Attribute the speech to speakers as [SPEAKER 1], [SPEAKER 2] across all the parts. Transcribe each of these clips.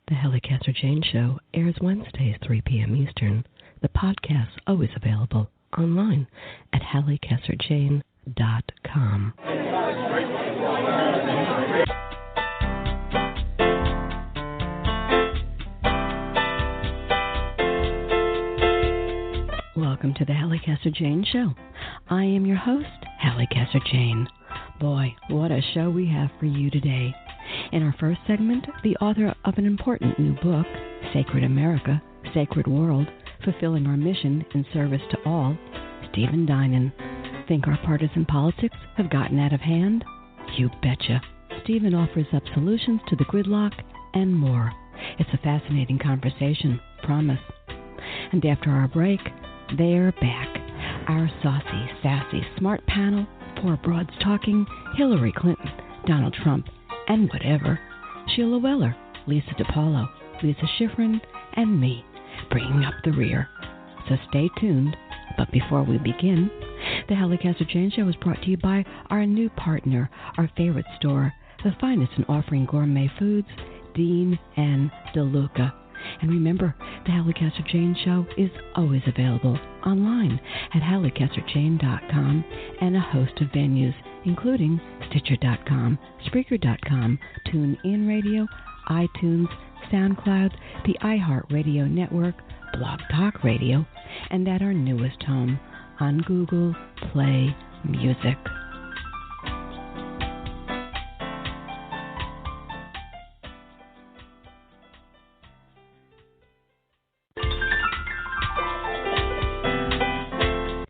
[SPEAKER 1] The Halli Casser-Jayne Show airs Wednesdays, 3 p.m. Eastern. The podcast's always available online at hallicasserjayne.com. Welcome to the Halli Casser-Jayne Show. I am your host, Halli Casser-Jayne. Boy, what a show we have for you today. In our first segment, the author of an important new book, Sacred America, Sacred World, Fulfilling Our Mission in Service to All, Stephen Dinan. Think our partisan politics have gotten out of hand? You betcha. Stephen offers up solutions to the gridlock and more. It's a fascinating conversation, promise. And after our break, they're back. Our saucy, sassy, smart panel, four broads talking, Hillary Clinton, Donald Trump, and whatever. Sheila Weller, Lisa DePaulo, Lisa Schiffren, and me, bringing up the rear. So stay tuned. But before we begin, the Halli Casser-Jayne Show is brought to you by our new partner, our favorite store, the finest in offering gourmet foods, Dean and DeLuca. And remember, the Halli Casser-Jayne Show is always available online at hallicasserjayne.com and a host of venues, including Stitcher.com, Spreaker.com, TuneIn Radio, iTunes, SoundCloud, the iHeartRadio Network, Blog Talk Radio, and at our newest home on Google Play Music.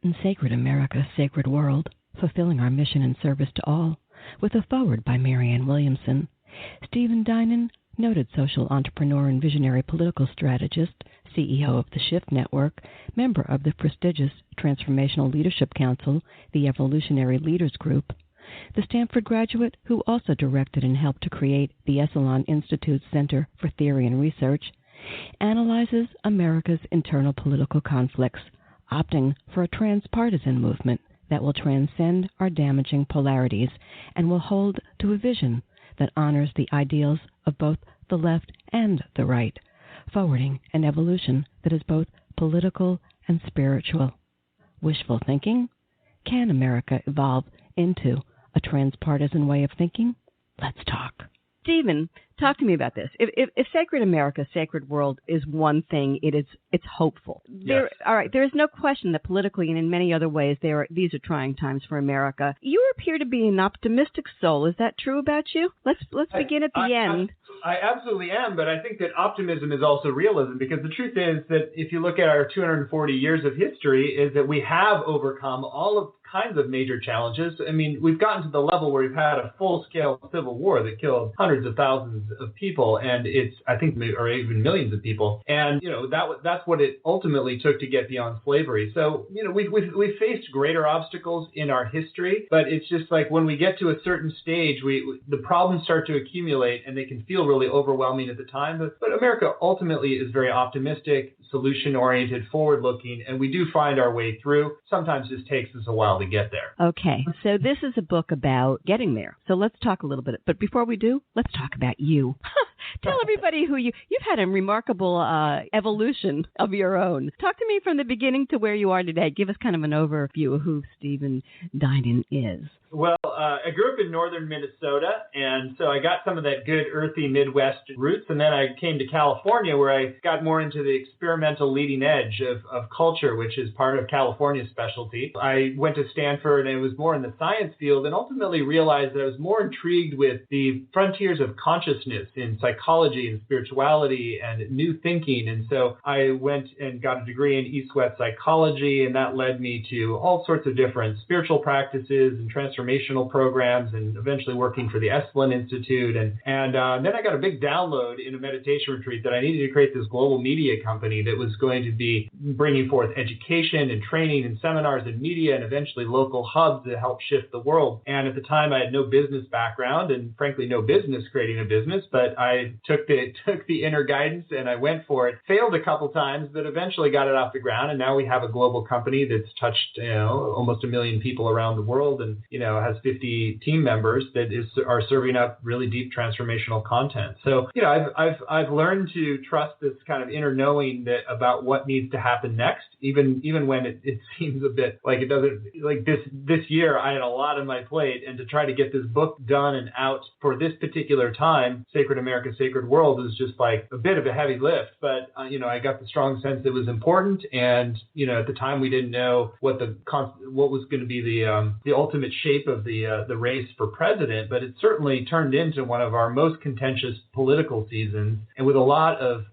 [SPEAKER 1] In Sacred America, Sacred World, Fulfilling Our Mission in Service to All, with a foreword by Marianne Williamson, Stephen Dinan, noted social entrepreneur and visionary political strategist, CEO of the Shift Network, member of the prestigious Transformational Leadership Council, the Evolutionary Leaders Group, the Stanford graduate who also directed and helped to create the Esalen Institute's Center for Theory and Research, analyzes America's internal political conflicts, opting for a transpartisan movement that will transcend our damaging polarities and will hold to a vision that honors the ideals of both the left and the right, forwarding an evolution that is both political and spiritual. Wishful thinking? Can America evolve into a transpartisan way of thinking? Let's talk. Stephen, talk to me about this. If Sacred America, Sacred World is one thing, it's hopeful.
[SPEAKER 2] Yes.
[SPEAKER 1] All right. There is no question that politically and in many other ways these are trying times for America. You appear to be an optimistic soul. Is that true about you? Let's begin at the end.
[SPEAKER 2] I absolutely am, but I think that optimism is also realism, because the truth is that if you look at our 240 years of history, is that we have overcome all of kinds of major challenges. I mean, we've gotten to the level where we've had a full-scale civil war that killed hundreds of thousands of people, and or even millions of people. And, that's what it ultimately took to get beyond slavery. So, we've faced greater obstacles in our history, but it's just like when we get to a certain stage, the problems start to accumulate, and they can feel really overwhelming at the time. But America ultimately is very optimistic, solution-oriented, forward-looking, and we do find our way through. Sometimes it takes us a while to get there.
[SPEAKER 1] Okay, so this is a book about getting there. So let's talk a little bit. But before we do, let's talk about you. Tell everybody who you've had a remarkable evolution of your own. Talk to me from the beginning to where you are today. Give us kind of an overview of who Stephen Dinan is.
[SPEAKER 2] Well, I grew up in northern Minnesota, and so I got some of that good earthy Midwest roots, and then I came to California where I got more into the experimental leading edge of culture, which is part of California's specialty. I went to Stanford, and it was more in the science field, and ultimately realized that I was more intrigued with the frontiers of consciousness in psychology and spirituality and new thinking, and so I went and got a degree in East-West psychology, and that led me to all sorts of different spiritual practices and transformational programs, and eventually working for the Esalen Institute. And then I got a big download in a meditation retreat that I needed to create this global media company that was going to be bringing forth education and training and seminars and media and eventually local hubs to help shift the world. And at the time, I had no business background and frankly, no business creating a business, but I I took the inner guidance and I went for it. Failed a couple times, but eventually got it off the ground. And now we have a global company that's touched, almost 1 million people around the world, and has 50 team members that are serving up really deep transformational content. So I've learned to trust this kind of inner knowing that about what needs to happen next, even when it seems a bit like it doesn't. Like this year, I had a lot on my plate, and to try to get this book done and out for this particular time, Sacred America, Sacred World, is just like a bit of a heavy lift. But I got the strong sense it was important, and at the time we didn't know what was going to be the ultimate shape of the race for president, but it certainly turned into one of our most contentious political seasons, and with a lot of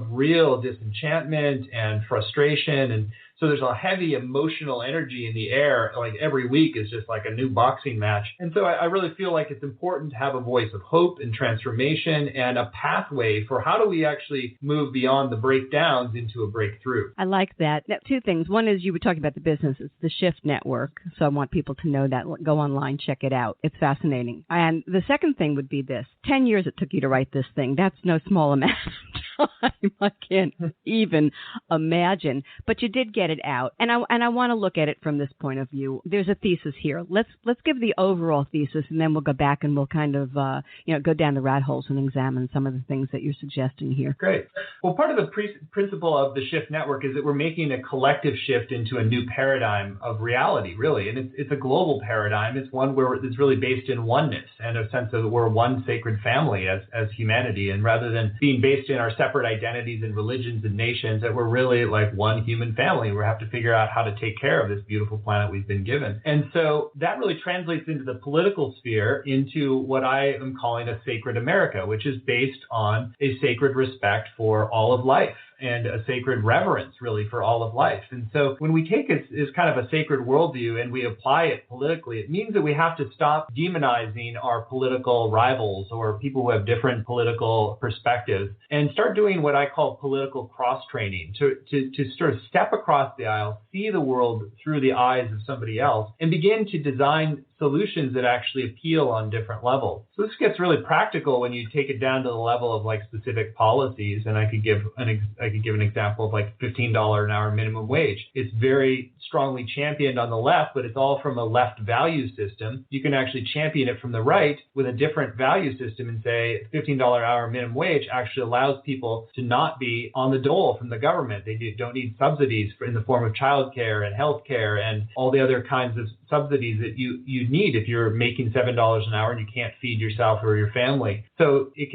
[SPEAKER 2] real disenchantment and frustration. And so there's a heavy emotional energy in the air. Like every week is just like a new boxing match. And so I really feel like it's important to have a voice of hope and transformation and a pathway for how do we actually move beyond the breakdowns into a breakthrough.
[SPEAKER 1] I like that. Now, 2 things. One is you were talking about the business. It's the Shift Network. So I want people to know that. Go online, check it out. It's fascinating. And the second thing would be this. 10 years it took you to write this thing. That's no small amount of time. I can't even imagine. But you did get it out. And I want to look at it from this point of view. There's a thesis here. Let's give the overall thesis, and then we'll go back and we'll kind of go down the rat holes and examine some of the things that you're suggesting here.
[SPEAKER 2] Great. Well, part of the principle of the Shift Network is that we're making a collective shift into a new paradigm of reality, really. And it's a global paradigm. It's one where it's really based in oneness and a sense of we're one sacred family as humanity. And rather than being based in our separate identities and religions and nations, that we're really like one human family. We have to figure out how to take care of this beautiful planet we've been given. And so that really translates into the political sphere, into what I am calling a sacred America, which is based on a sacred respect for all of life and a sacred reverence, really, for all of life. And so when we take this kind of a sacred worldview and we apply it politically, it means that we have to stop demonizing our political rivals or people who have different political perspectives and start doing what I call political cross-training, to sort of step across the aisle, see the world through the eyes of somebody else, and begin to design solutions that actually appeal on different levels. So this gets really practical when you take it down to the level of like specific policies. And I could give an example of like $15 an hour minimum wage. It's very strongly championed on the left, but it's all from a left value system. You can actually champion it from the right with a different value system and say $15 an hour minimum wage actually allows people to not be on the dole from the government. They don't need subsidies in the form of childcare and healthcare and all the other kinds of subsidies that you need if you're making $7 an hour and you can't feed yourself or your family. So you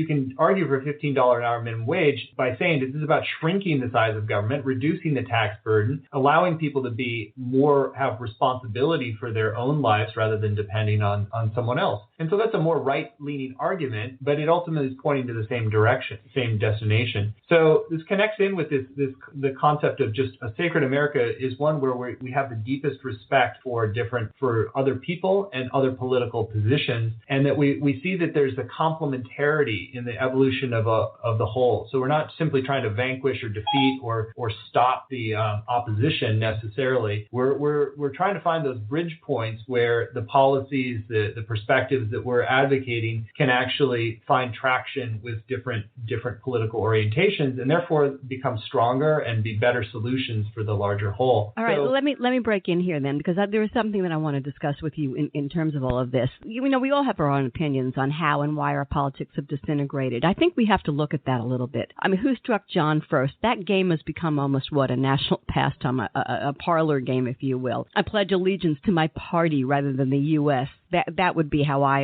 [SPEAKER 2] can argue for a $15 an hour minimum wage by saying this is about shrinking the size of government, reducing the tax burden, allowing people to have responsibility for their own lives rather than depending on someone else. And so that's a more right-leaning argument, but it ultimately is pointing to the same direction, same destination. So this connects in with the concept of just a sacred America is one where we have the deepest respect for other people and other political positions, and that we see that there's a complementarity in the evolution of the whole. So we're not simply trying to vanquish or defeat or stop the opposition necessarily. We're trying to find those bridge points where the policies, the perspectives that we're advocating can actually find traction with different political orientations, and therefore become stronger and be better solutions for the larger whole.
[SPEAKER 1] All right, let me break in here then, because there is something that I want to discuss with you in terms of all of this. We all have our own opinions on how and why our politics have disintegrated. I think we have to look at that a little bit. I mean, who struck John first? That game has become almost a national pastime, a parlor game, if you will. I pledge allegiance to my party rather than the U.S. That would be how I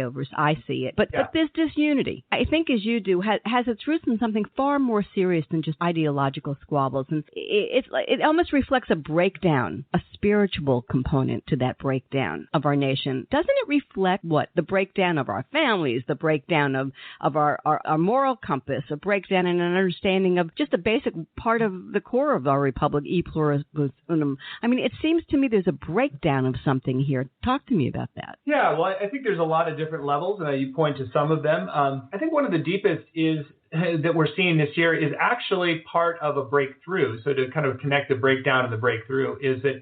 [SPEAKER 1] see it. But this disunity, I think, as you do, has its roots in something far more serious than just ideological squabbles. And it almost reflects a breakdown, a spiritual component to that breakdown of our nation. Doesn't it reflect what? The breakdown of our families, the breakdown of our moral compass, a breakdown in an understanding of just a basic part of the core of our republic, e pluralism. I mean, it seems to me there's a breakdown of something here. Talk to me about that.
[SPEAKER 2] Yeah. Well, I think there's a lot of different levels, and you point to some of them. I think one of the deepest is that we're seeing this year is actually part of a breakthrough. So to kind of connect the breakdown and the breakthrough is that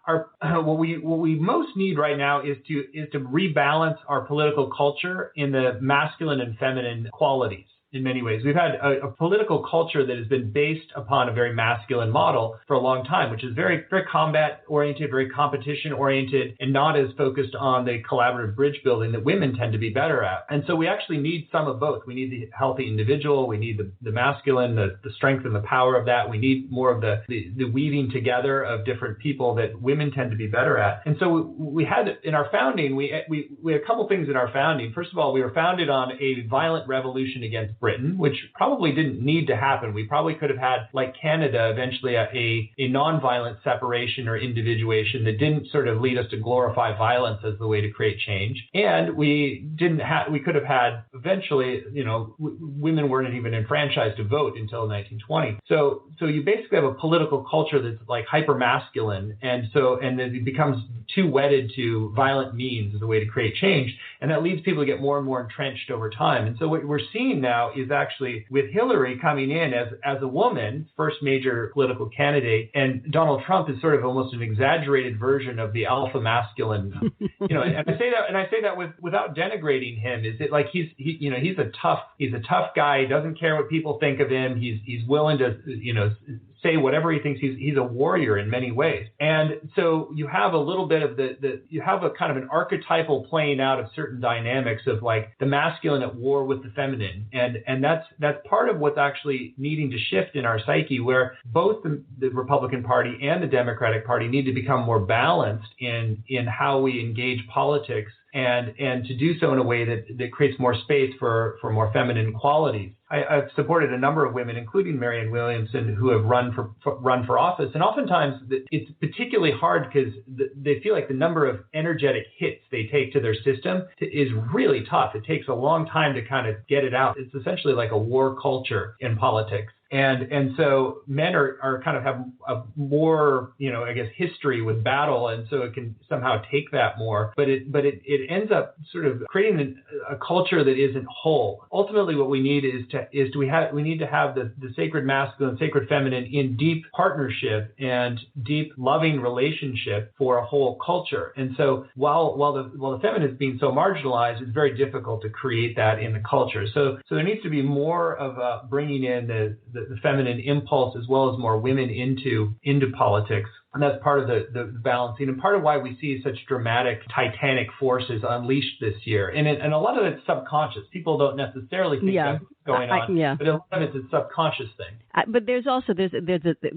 [SPEAKER 2] what we most need right now is to rebalance our political culture in the masculine and feminine qualities. in many ways. We've had a political culture that has been based upon a very masculine model for a long time, which is very, very combat-oriented, very competition-oriented, and not as focused on the collaborative bridge building that women tend to be better at. And so we actually need some of both. We need the healthy individual. We need the masculine, the strength and the power of that. We need more of the weaving together of different people that women tend to be better at. And so we had, in our founding, we had a couple things in our founding. First of all, we were founded on a violent revolution against Britain, which probably didn't need to happen. We probably could have had, like Canada, eventually a nonviolent separation or individuation that didn't sort of lead us to glorify violence as the way to create change. And we could have had eventually, women weren't even enfranchised to vote until 1920. So you basically have a political culture that's like hyper masculine, and then it becomes too wedded to violent means as a way to create change, and that leads people to get more and more entrenched over time. And so what we're seeing now is actually with Hillary coming in as a woman, first major political candidate, and Donald Trump is sort of almost an exaggerated version of the alpha masculine. And I say that without denigrating him. Is it like he's a tough guy. He doesn't care what people think of him. He's willing to say whatever he thinks. He's a warrior in many ways. And so you have a little bit of you have a kind of an archetypal playing out of certain dynamics of like the masculine at war with the feminine. And that's part of what's actually needing to shift in our psyche, where both the Republican Party and the Democratic Party need to become more balanced in how we engage politics, and to do so in a way that creates more space for more feminine qualities. I've supported a number of women, including Marianne Williamson, who have run for office. And oftentimes it's particularly hard because they feel like the number of energetic hits they take to their system is really tough. It takes a long time to kind of get it out. It's essentially like a war culture in politics. And so men are kind of have a more, history with battle, and so it can somehow take that more. But it ends up sort of creating a culture that isn't whole. Ultimately, what we need we need to have the sacred masculine, sacred feminine in deep partnership and deep loving relationship for a whole culture. And so while the feminine is being so marginalized, it's very difficult to create that in the culture. So there needs to be more of bringing in the feminine impulse as well as more women into politics. And that's part of the balancing, and part of why we see such dramatic titanic forces unleashed this year. And a lot of it's subconscious. People don't necessarily think that's going on, but a lot of it's a subconscious thing.
[SPEAKER 1] But there's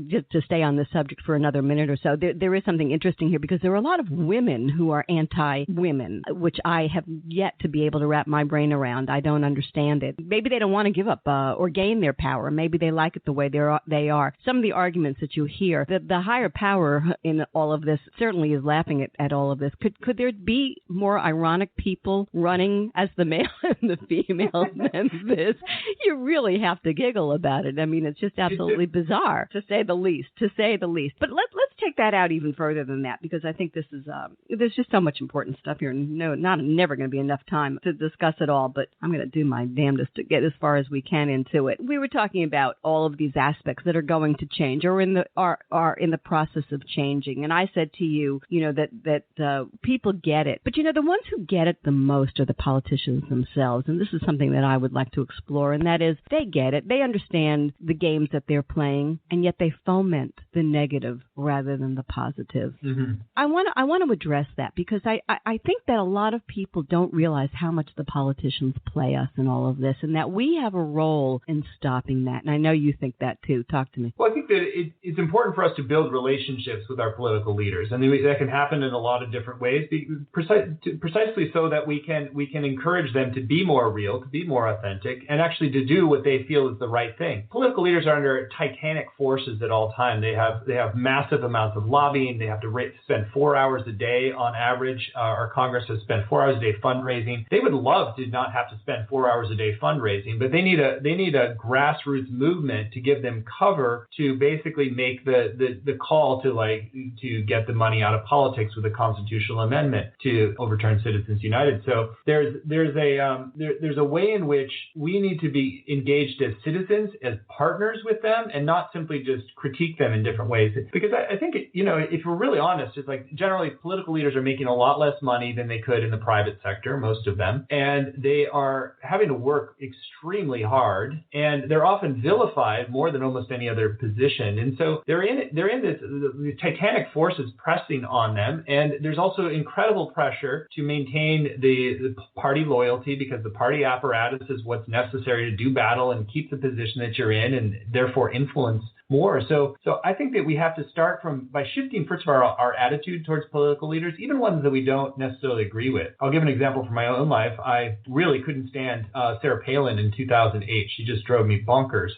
[SPEAKER 1] just to stay on this subject for another minute or so, there is something interesting here, because there are a lot of women who are anti-women, which I have yet to be able to wrap my brain around. I don't understand it. Maybe they don't want to give up or gain their power. Maybe they like it the way they are. Some of the arguments that you hear, the higher power in all of this certainly is laughing at all of this. Could there be more ironic people running as the male and the female than this? You really have to giggle about it. I mean, it's just absolutely bizarre, to say the least. But let's take that out even further than that, because I think this is there's just so much important stuff here. Never going to be enough time to discuss it all, but I'm going to do my damnedest to get as far as we can into it. We were talking about all of these aspects that are going to change or are in the process of changing. And I said to you, that people get it. But, the ones who get it the most are the politicians themselves. And this is something that I would like to explore. And that is, they get it. They understand the games that they're playing, and yet they foment the negative rather than the positive. Mm-hmm. I want to address that, because I think that a lot of people don't realize how much the politicians play us in all of this, and that we have a role in stopping that. And I know you think that too. Talk to me.
[SPEAKER 2] Well, I think that it's important for us to build relationships with our political leaders, and that can happen in a lot of different ways, precisely so that we can encourage them to be more real, to be more authentic, and actually to do what they feel is the right thing. Political leaders are under titanic forces at all time. They have massive amounts of lobbying. They have to spend 4 hours a day on average. Our Congress has spent 4 hours a day fundraising. They would love to not have to spend 4 hours a day fundraising, but they need a grassroots movement to give them cover to basically make the call to get the money out of politics with a constitutional amendment to overturn Citizens United. So there's a way in which we need to be engaged as citizens, as partners with them, and not simply just critique them in different ways. Because I think if we're really honest, it's like generally political leaders are making a lot less money than they could in the private sector, most of them, and they are having to work extremely hard, and they're often vilified more than almost any other position. And so they're in this, the titanic forces pressing on them, and there's also incredible pressure to maintain the party loyalty, because the party apparatus is what's necessary to do battle and keep the position that you're in, and therefore influence more. So I think that we have to start by shifting, first of all, our attitude towards political leaders, even ones that we don't necessarily agree with. I'll give an example from my own life. I really couldn't stand Sarah Palin in 2008. She just drove me bonkers.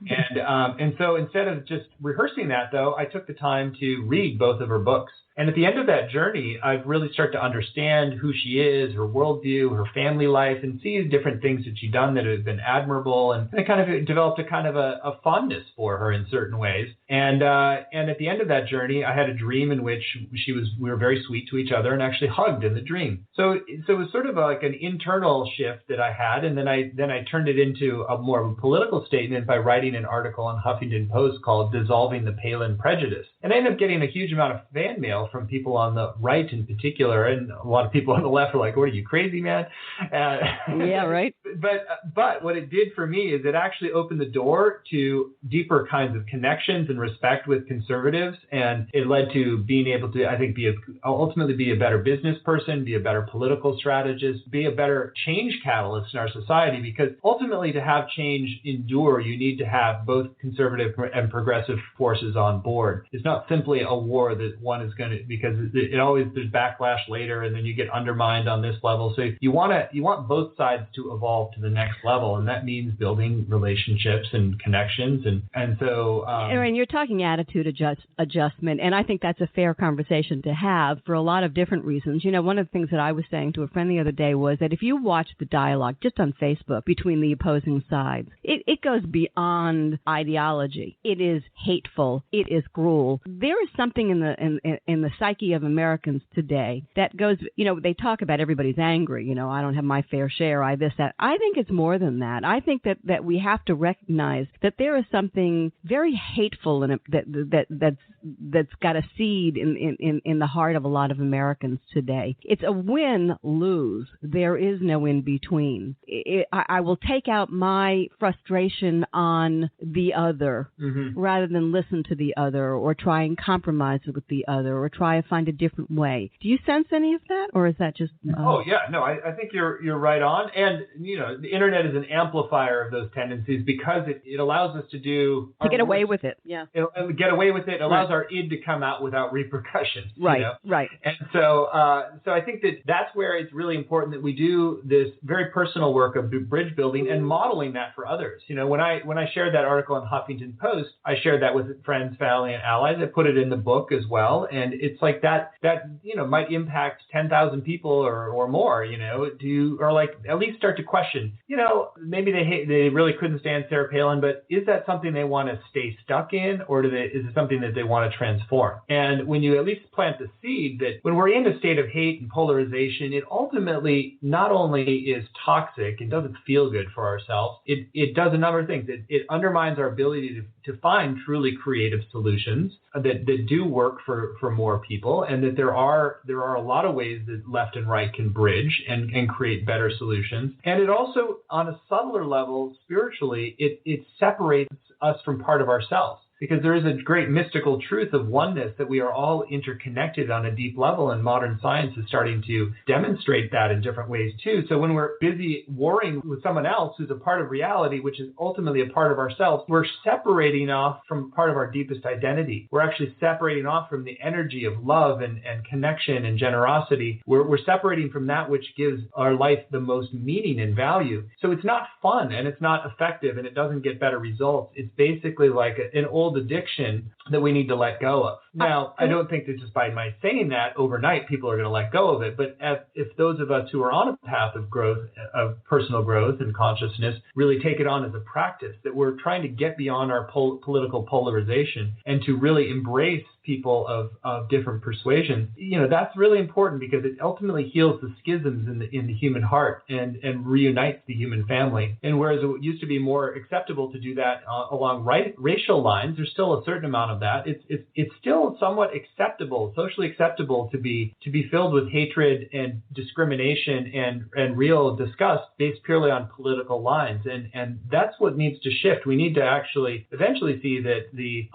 [SPEAKER 2] And so instead of just rehearsing that, though, I took the time to read both of her books. And at the end of that journey, I've really started to understand who she is, her worldview, her family life, and see different things that she's done that have been admirable. And I kind of developed a fondness for her in certain ways. And at the end of that journey, I had a dream in which we were very sweet to each other and actually hugged in the dream. So it was sort of like an internal shift that I had. And then I turned it into a more of a political statement by writing an article on Huffington Post called Dissolving the Palin Prejudice. And I ended up getting a huge amount of fan mail from people on the right in particular, and a lot of people on the left are like, "What are you, crazy, man?"
[SPEAKER 1] Yeah, right.
[SPEAKER 2] But what it did for me is it actually opened the door to deeper kinds of connections and respect with conservatives, and it led to being able to, I think, ultimately be a better business person, be a better political strategist, be a better change catalyst in our society. Because ultimately, to have change endure, you need to have both conservative and progressive forces on board. It's not simply a war that one is going to, because it always, there's backlash later, and then you get undermined on this level. So you want both sides to evolve to the next level, and that means building relationships and connections. And so
[SPEAKER 1] Aaron, you're talking attitude adjustment, and I think that's a fair conversation to have for a lot of different reasons. One of the things that I was saying to a friend the other day was that if you watch the dialogue just on Facebook between the opposing sides, it goes beyond ideology. It is hateful. It is cruel. There is something in the psyche of Americans today that goes, they talk about everybody's angry, I don't have my fair share, I this, that. I think it's more than that. I think that we have to recognize that there is something very hateful in it that's got a seed in the heart of a lot of Americans today. It's a win-lose. There is no in-between. I will take out my frustration on the other rather than listen to the other or try and compromise with the other or try to find a different way. Do you sense any of that, or is that just...
[SPEAKER 2] Oh, yeah. No, I think you're right on. And, the internet is an amplifier of those tendencies because it allows us to do...
[SPEAKER 1] To get away with it, yeah.
[SPEAKER 2] Get away with it. It allows our id to come out without repercussions.
[SPEAKER 1] Right, right.
[SPEAKER 2] And so I think that's where it's really important that we do this very personal work of bridge building and modeling that for others. When I shared that article on Huffington Post, I shared that with friends, family, and allies. I put it in the book as well. And it's like that might impact 10,000 people or more, or like at least start to question, maybe they really couldn't stand Sarah Palin, but is that something they want to stay stuck in, or is it something that they want to transform? And when you at least plant the seed that when we're in a state of hate and polarization, it ultimately not only is toxic and doesn't feel good for ourselves, it does a number of things. It undermines our ability to find truly creative solutions that do work for more people, and that there are a lot of ways that left and right can bridge and create better solutions. And it also, on a subtler level, spiritually, it separates us from part of ourselves. Because there is a great mystical truth of oneness that we are all interconnected on a deep level, and modern science is starting to demonstrate that in different ways too. So when we're busy warring with someone else who's a part of reality, which is ultimately a part of ourselves, we're separating off from part of our deepest identity. We're actually separating off from the energy of love and connection and generosity. We're separating from that which gives our life the most meaning and value. So it's not fun, and it's not effective, and it doesn't get better results. It's basically like an old addiction that we need to let go of. Now, I don't think that just by my saying that overnight, people are going to let go of it. But if those of us who are on a path of growth, of personal growth and consciousness, really take it on as a practice, that we're trying to get beyond our political polarization and to really embrace people of different persuasions, that's really important because it ultimately heals the schisms in the human heart and reunites the human family. And whereas it used to be more acceptable to do that along racial lines, there's still a certain amount of that. It's still somewhat acceptable, socially acceptable to be filled with hatred and discrimination and real disgust based purely on political lines. And that's what needs to shift. We need to actually eventually see that the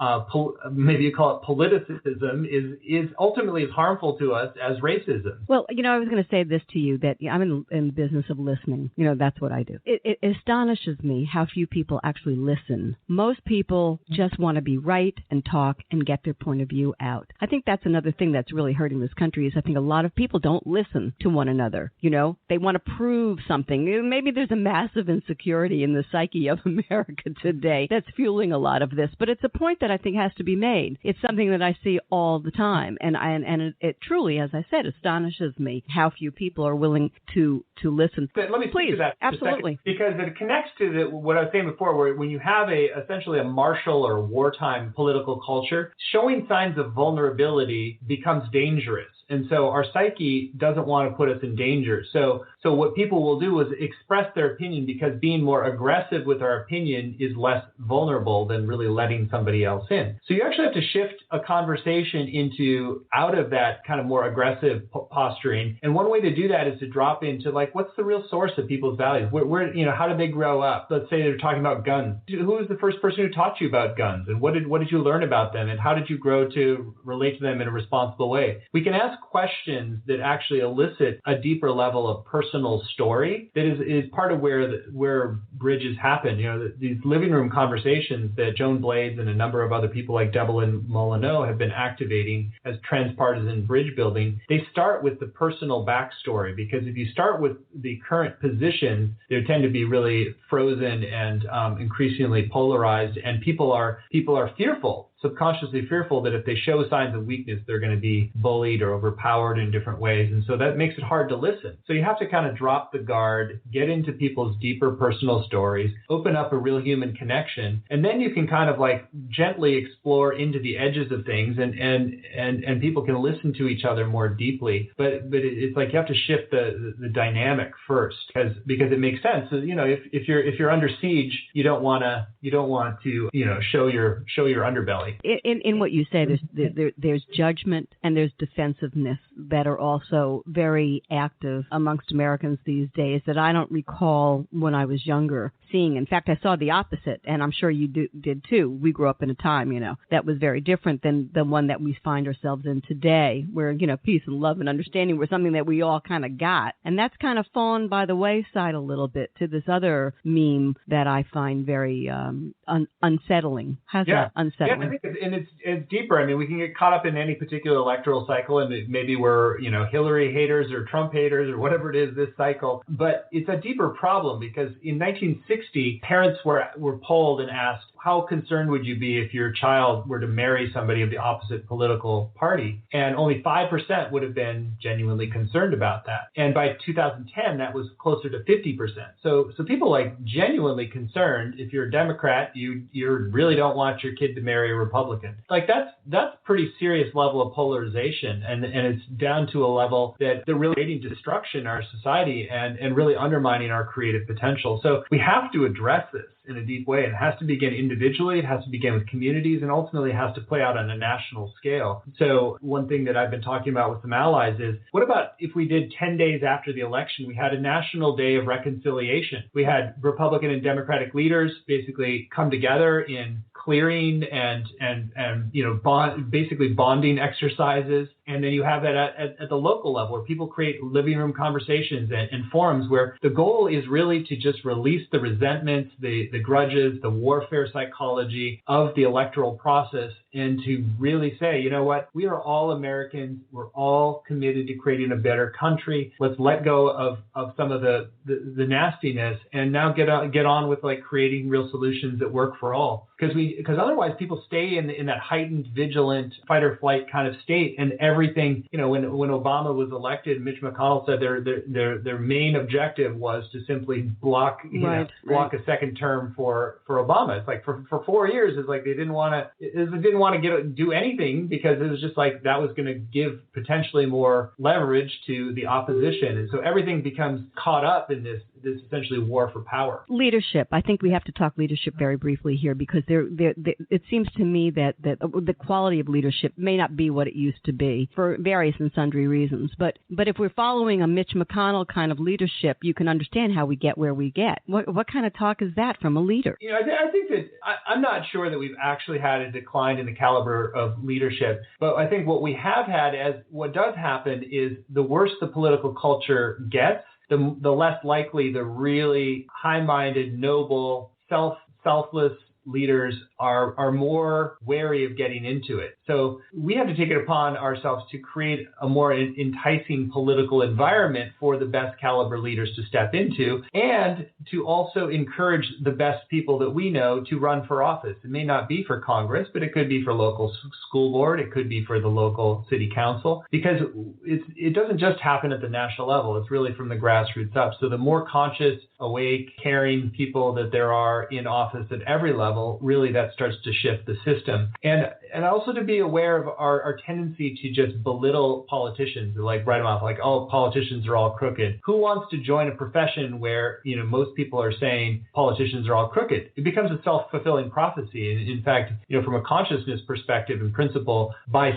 [SPEAKER 2] maybe you call it politicism is ultimately as harmful to us as racism.
[SPEAKER 1] Well, I was going to say this to you, that I'm in the business of listening. That's what I do. It astonishes me how few people actually listen. Most people just want to be right and talk and get their point of view out. I think that's another thing that's really hurting this country is I think a lot of people don't listen to one another. They want to prove something. Maybe there's a massive insecurity in the psyche of America today that's fueling a lot of this, but it's a point that I think has to be made. It's something that I see all the time, and it truly, as I said, astonishes me how few people are willing to listen.
[SPEAKER 2] But let me speak to that
[SPEAKER 1] absolutely,
[SPEAKER 2] because it connects to what I was saying before, where when you have essentially a martial or wartime political culture, showing signs of vulnerability becomes dangerous. And so our psyche doesn't want to put us in danger. So what people will do is express their opinion because being more aggressive with our opinion is less vulnerable than really letting somebody else in. So you actually have to shift a conversation out of that kind of more aggressive posturing. And one way to do that is to drop into what's the real source of people's values? Where how did they grow up? Let's say they're talking about guns. Who was the first person who taught you about guns? And what did you learn about them? And how did you grow to relate to them in a responsible way? We can ask questions that actually elicit a deeper level of personal story that is part of where bridges happen. These living room conversations that Joan Blades and a number of other people like Devlin Molyneux have been activating as transpartisan bridge building, they start with the personal backstory, because if you start with the current position, they tend to be really frozen and increasingly polarized, and people are fearful, subconsciously fearful that if they show signs of weakness, they're going to be bullied or overpowered in different ways. And so that makes it hard to listen. So you have to kind of drop the guard, get into people's deeper personal stories, open up a real human connection, and then you can kind of gently explore into the edges of things, and people can listen to each other more deeply. But it's you have to shift the dynamic first, because it makes sense. So, if you're under siege, you don't want to show your underbelly.
[SPEAKER 1] In what you say, there's judgment and there's defensiveness that are also very active amongst Americans these days that I don't recall when I was younger seeing. In fact, I saw the opposite, and I'm sure you did too. We grew up in a time, that was very different than the one that we find ourselves in today, where, peace and love and understanding were something that we all kind of got. And that's kind of fallen by the wayside a little bit to this other meme that I find very unsettling. How's that? Unsettling.
[SPEAKER 2] Yeah, I think it's deeper. I mean, we can get caught up in any particular electoral cycle, and maybe we're, Hillary haters or Trump haters or whatever it is this cycle. But it's a deeper problem, because in 1960, parents were polled and asked, how concerned would you be if your child were to marry somebody of the opposite political party? And only 5% would have been genuinely concerned about that. And by 2010, that was closer to 50%. So people genuinely concerned. If you're a Democrat, you really don't want your kid to marry a Republican. That's pretty serious level of polarization, and it's down to a level that they're really creating destruction in our society and really undermining our creative potential. So we have to address this in a deep way. It has to begin individually, it has to begin with communities, and ultimately it has to play out on a national scale. So one thing that I've been talking about with some allies is, what about if we did 10 days after the election, we had a national day of reconciliation? We had Republican and Democratic leaders basically come together in clearing and basically bonding exercises. And then you have that at the local level, where people create living room conversations and forums where the goal is really to just release the resentments, the grudges, the warfare psychology of the electoral process, and to really say, you know what, we are all Americans. We're all committed to creating a better country. Let's let go of some of the nastiness and now get on with creating real solutions that work for all. because otherwise people stay in that heightened, vigilant fight or flight kind of state, and everything. When Obama was elected, Mitch McConnell said their main objective was to simply block a second term for Obama. It's like for 4 years, it's like they didn't want to do anything because it was just like that was going to give potentially more leverage to the opposition, and so everything becomes caught up in this essentially war for power.
[SPEAKER 1] Leadership. I think we have to talk leadership very briefly here because it seems to me that the quality of leadership may not be what it used to be for various and sundry reasons. But if we're following a Mitch McConnell kind of leadership, you can understand how we get where we get. What kind of talk is that from a leader?
[SPEAKER 2] I think that I'm not sure that we've actually had a decline in the caliber of leadership, but I think what we have had, as what does happen, is the worse the political culture gets, the less likely the really high-minded, noble, selfless leaders are more wary of getting into it. So we have to take it upon ourselves to create a more enticing political environment for the best caliber leaders to step into, and to also encourage the best people that we know to run for office. It may not be for Congress, but it could be for local school board. It could be for the local city council, because it doesn't just happen at the national level. It's really from the grassroots up. So the more conscious, awake, caring people that there are in office at every level, really that starts to shift the system. And also to be aware of our tendency to just belittle politicians, like write them off like, oh, politicians are all crooked. Who wants to join a profession where, most people are saying politicians are all crooked? It becomes a self-fulfilling prophecy. And in fact, from a consciousness perspective and principle, by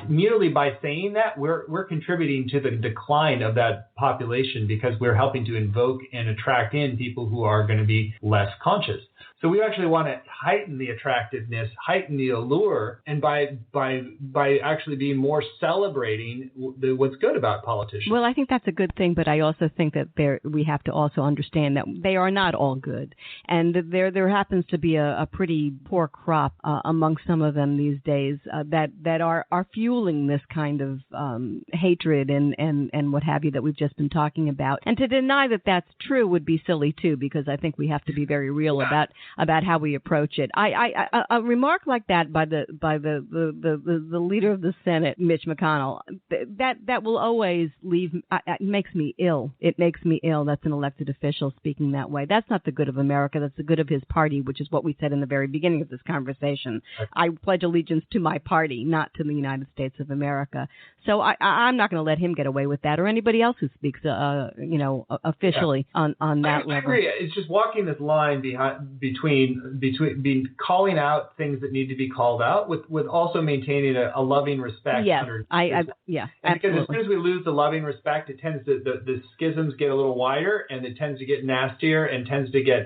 [SPEAKER 2] saying that, we're contributing to the decline of that population, because we're helping to invoke and attract in people who are going to be less conscious. So we actually want to heighten the attractiveness, heighten the allure, and by actually being more celebrating what's good about politicians.
[SPEAKER 1] Well, I think that's a good thing, but I also think that we have to also understand that they are not all good, and there happens to be a pretty poor crop among some of them these days that are fueling this kind of hatred and what have you that we've just been talking about. And to deny that that's true would be silly too, because I think we have to be very real about how we approach it. A remark like that by the leader of the Senate, Mitch McConnell, that will always leave. It makes me ill. It makes me ill. That's an elected official speaking that way. That's not the good of America. That's the good of his party, which is what we said in the very beginning of this conversation. I pledge allegiance to my party, not to the United States of America. So I'm not going to let him get away with that, or anybody else who speaks, officially on that level.
[SPEAKER 2] I agree. It's just walking this line between calling out things that need to be called out with also maintaining a loving respect.
[SPEAKER 1] Yes,
[SPEAKER 2] because as soon as we lose the loving respect, it tends to the schisms get a little wider, and it tends to get nastier, and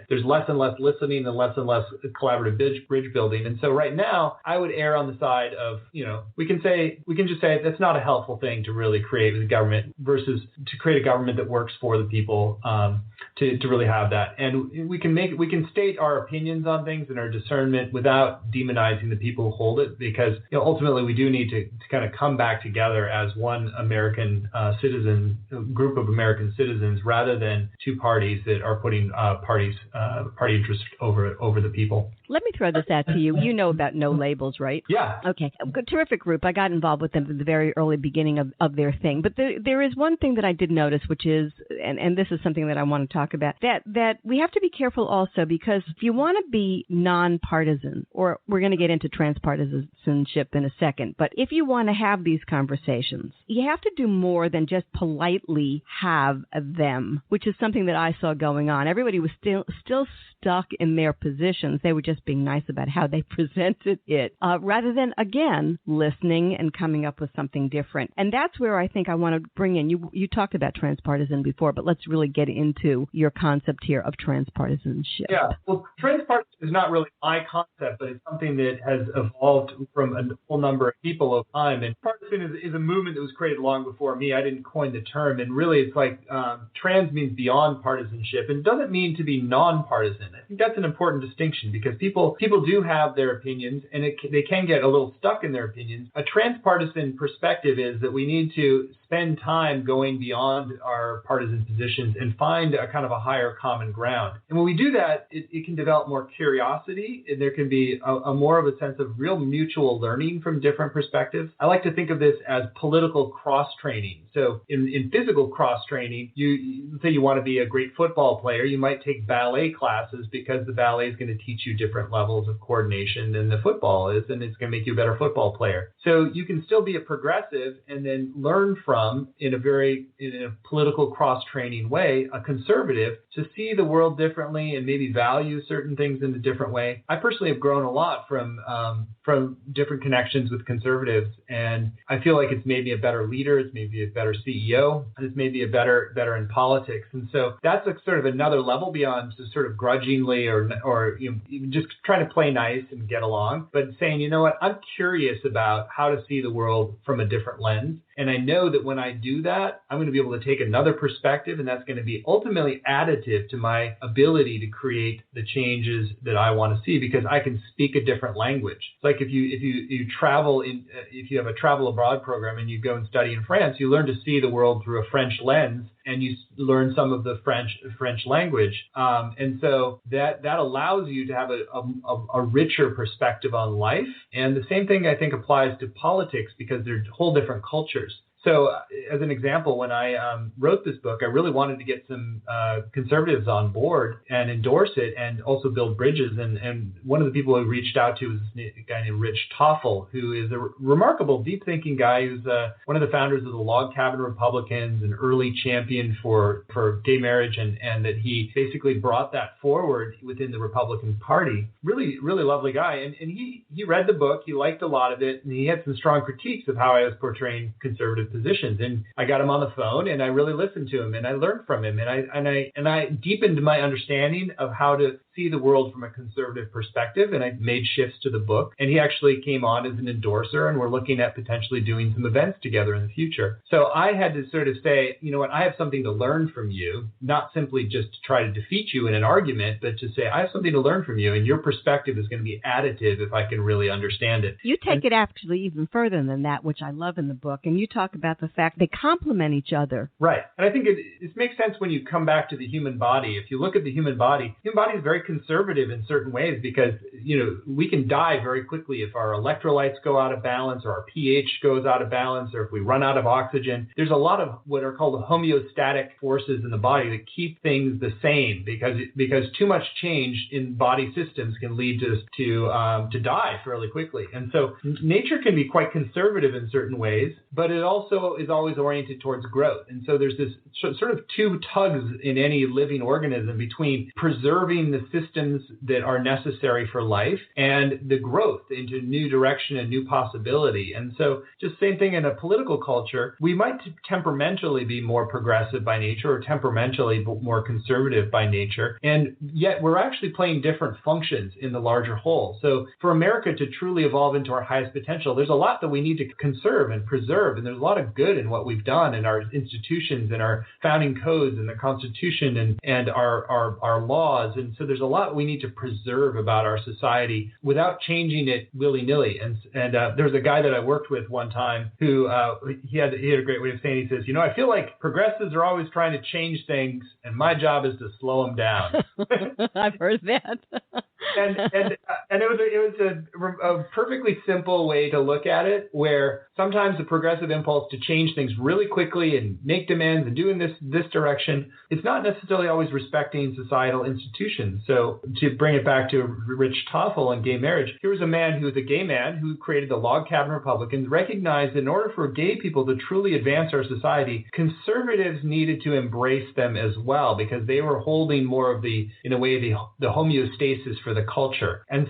[SPEAKER 2] there's less and less listening and less collaborative bridge building. And so right now, I would err on the side of we can just say that's not a helpful thing to really create with the government, versus to create a government that works for the people, to really have that. And we can state our opinions on things and our discernment without demonizing the people who hold it, because ultimately we do need to kind of come back together as one American group of American citizens, rather than two parties that are putting party interest over the people.
[SPEAKER 1] Let me throw this out to you. You know about No Labels, right?
[SPEAKER 2] Yeah.
[SPEAKER 1] Okay. Good, terrific group. I got involved with them at the very early beginning of their thing. But there is one thing that I did notice, which is, and this is something that I want to talk about, that we have to be careful also, because if you want to be nonpartisan, or we're going to get into transpartisanship in a second, but if you want to have these conversations, you have to do more than just politely have them, which is something that I saw going on. Everybody was still stuck in their positions. They were just being nice about how they presented it, rather than, again, listening and coming up with something different. And that's where I think I want to bring in, you talked about transpartisan before, but let's really get into your concept here of transpartisanship.
[SPEAKER 2] Yeah, well, transpartisan is not really my concept, but it's something that has evolved from a whole number of people over time. And partisan is a movement that was created long before me. I didn't coin the term. And really, it's like trans means beyond partisanship, and doesn't mean to be nonpartisan. I think that's an important distinction, because people do have their opinions, and they can get a little stuck in their opinions. A transpartisan perspective is that we need to spend time going beyond our partisan positions and find a kind of a higher common ground. And when we do that, it can develop more curiosity, and there can be a more of a sense of real mutual learning from different perspectives. I like to think of this as political cross-training. So in physical cross-training, you say you want to be a great football player, you might take ballet classes because the ballet is going to teach you different levels of coordination than the football is, and it's going to make you a better football player. So you can still be a progressive and then learn from, in a political cross-training way, a conservative to see the world differently and maybe value certain things in a different way. I personally have grown a lot from different connections with conservatives, and I feel like it's made me a better leader, it's made me a better CEO, and it's made me a better in politics. And so that's sort of another level beyond just sort of grudgingly or just trying to play nice and get along, but saying, you know what, I'm curious about how to see the world from a different lens. And I know that when I do that, I'm going to be able to take another perspective, and that's going to be ultimately additive to my ability to create the changes that I want to see, because I can speak a different language. It's like if you travel if you have a travel abroad program and you go and study in France, you learn to see the world through a French lens, and you learn some of the French language, and so that allows you to have a richer perspective on life. And the same thing I think applies to politics, because they're whole different cultures. So as an example, when I wrote this book, I really wanted to get some conservatives on board and endorse it and also build bridges. And one of the people who reached out to was a guy named Rich Toffel, who is a remarkable, deep-thinking guy who's one of the founders of the Log Cabin Republicans, an early champion for gay marriage, and that he basically brought that forward within the Republican Party. Really, really lovely guy. And he read the book, he liked a lot of it, and he had some strong critiques of how I was portraying conservative positions. And I got him on the phone, and I really listened to him, and I learned from him, and I deepened my understanding of how to see the world from a conservative perspective, and I made shifts to the book. And he actually came on as an endorser, and we're looking at potentially doing some events together in the future. So I had to sort of say, you know what, I have something to learn from you, not simply just to try to defeat you in an argument, but to say, I have something to learn from you, and your perspective is going to be additive if I can really understand it.
[SPEAKER 1] You take it actually even further than that, which I love in the book, and you talk about the fact they complement each other.
[SPEAKER 2] Right. And I think it makes sense when you come back to the human body. If you look at the human body is very conservative in certain ways, because, we can die very quickly if our electrolytes go out of balance, or our pH goes out of balance, or if we run out of oxygen. There's a lot of what are called homeostatic forces in the body that keep things the same, because too much change in body systems can lead to die fairly quickly. And so nature can be quite conservative in certain ways, but it also is always oriented towards growth. And so there's this sort of two tugs in any living organism between preserving the systems that are necessary for life and the growth into new direction and new possibility. And so just same thing in a political culture, we might temperamentally be more progressive by nature, or temperamentally more conservative by nature. And yet we're actually playing different functions in the larger whole. So for America to truly evolve into our highest potential, there's a lot that we need to conserve and preserve. And there's a lot of good in what we've done in our institutions and our founding codes and the Constitution and our laws. And so there's a lot we need to preserve about our society without changing it willy-nilly. And there's a guy that I worked with one time who he had a great way of saying, he says, I feel like progressives are always trying to change things, and my job is to slow them down.
[SPEAKER 1] I've heard that.
[SPEAKER 2] and it was a perfectly simple way to look at it, where sometimes the progressive impulse to change things really quickly and make demands and do in this direction, it's not necessarily always respecting societal institutions. So to bring it back to Rich Toffel and gay marriage, here was a man who was a gay man who created the Log Cabin Republicans, recognized that in order for gay people to truly advance our society, conservatives needed to embrace them as well, because they were holding more of the homeostasis for the culture. And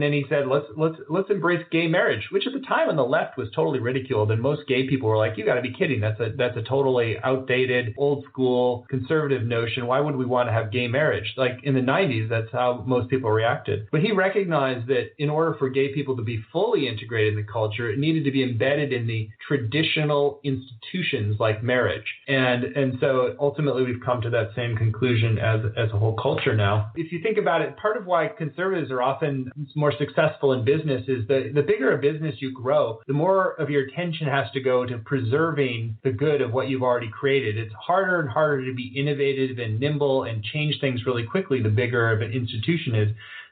[SPEAKER 2] then he said, let's embrace gay marriage, which at the time on the left was totally ridiculed, and most gay people were like, you got to be kidding, that's a totally outdated, old school, conservative notion. Why would we want to have gay marriage? Like in the 90s, that's how most people reacted. But he recognized that in order for gay people to be fully integrated in the culture, it needed to be embedded in the traditional institutions like marriage. And so ultimately we've come to that same conclusion as a whole culture now. If you think about it, part of why conservatives are often more successful in business is the bigger a business you grow, the more of your attention has to go to preserving the good of what you've already created. It's harder and harder to be innovative and nimble and change things really quickly the bigger of an institution is.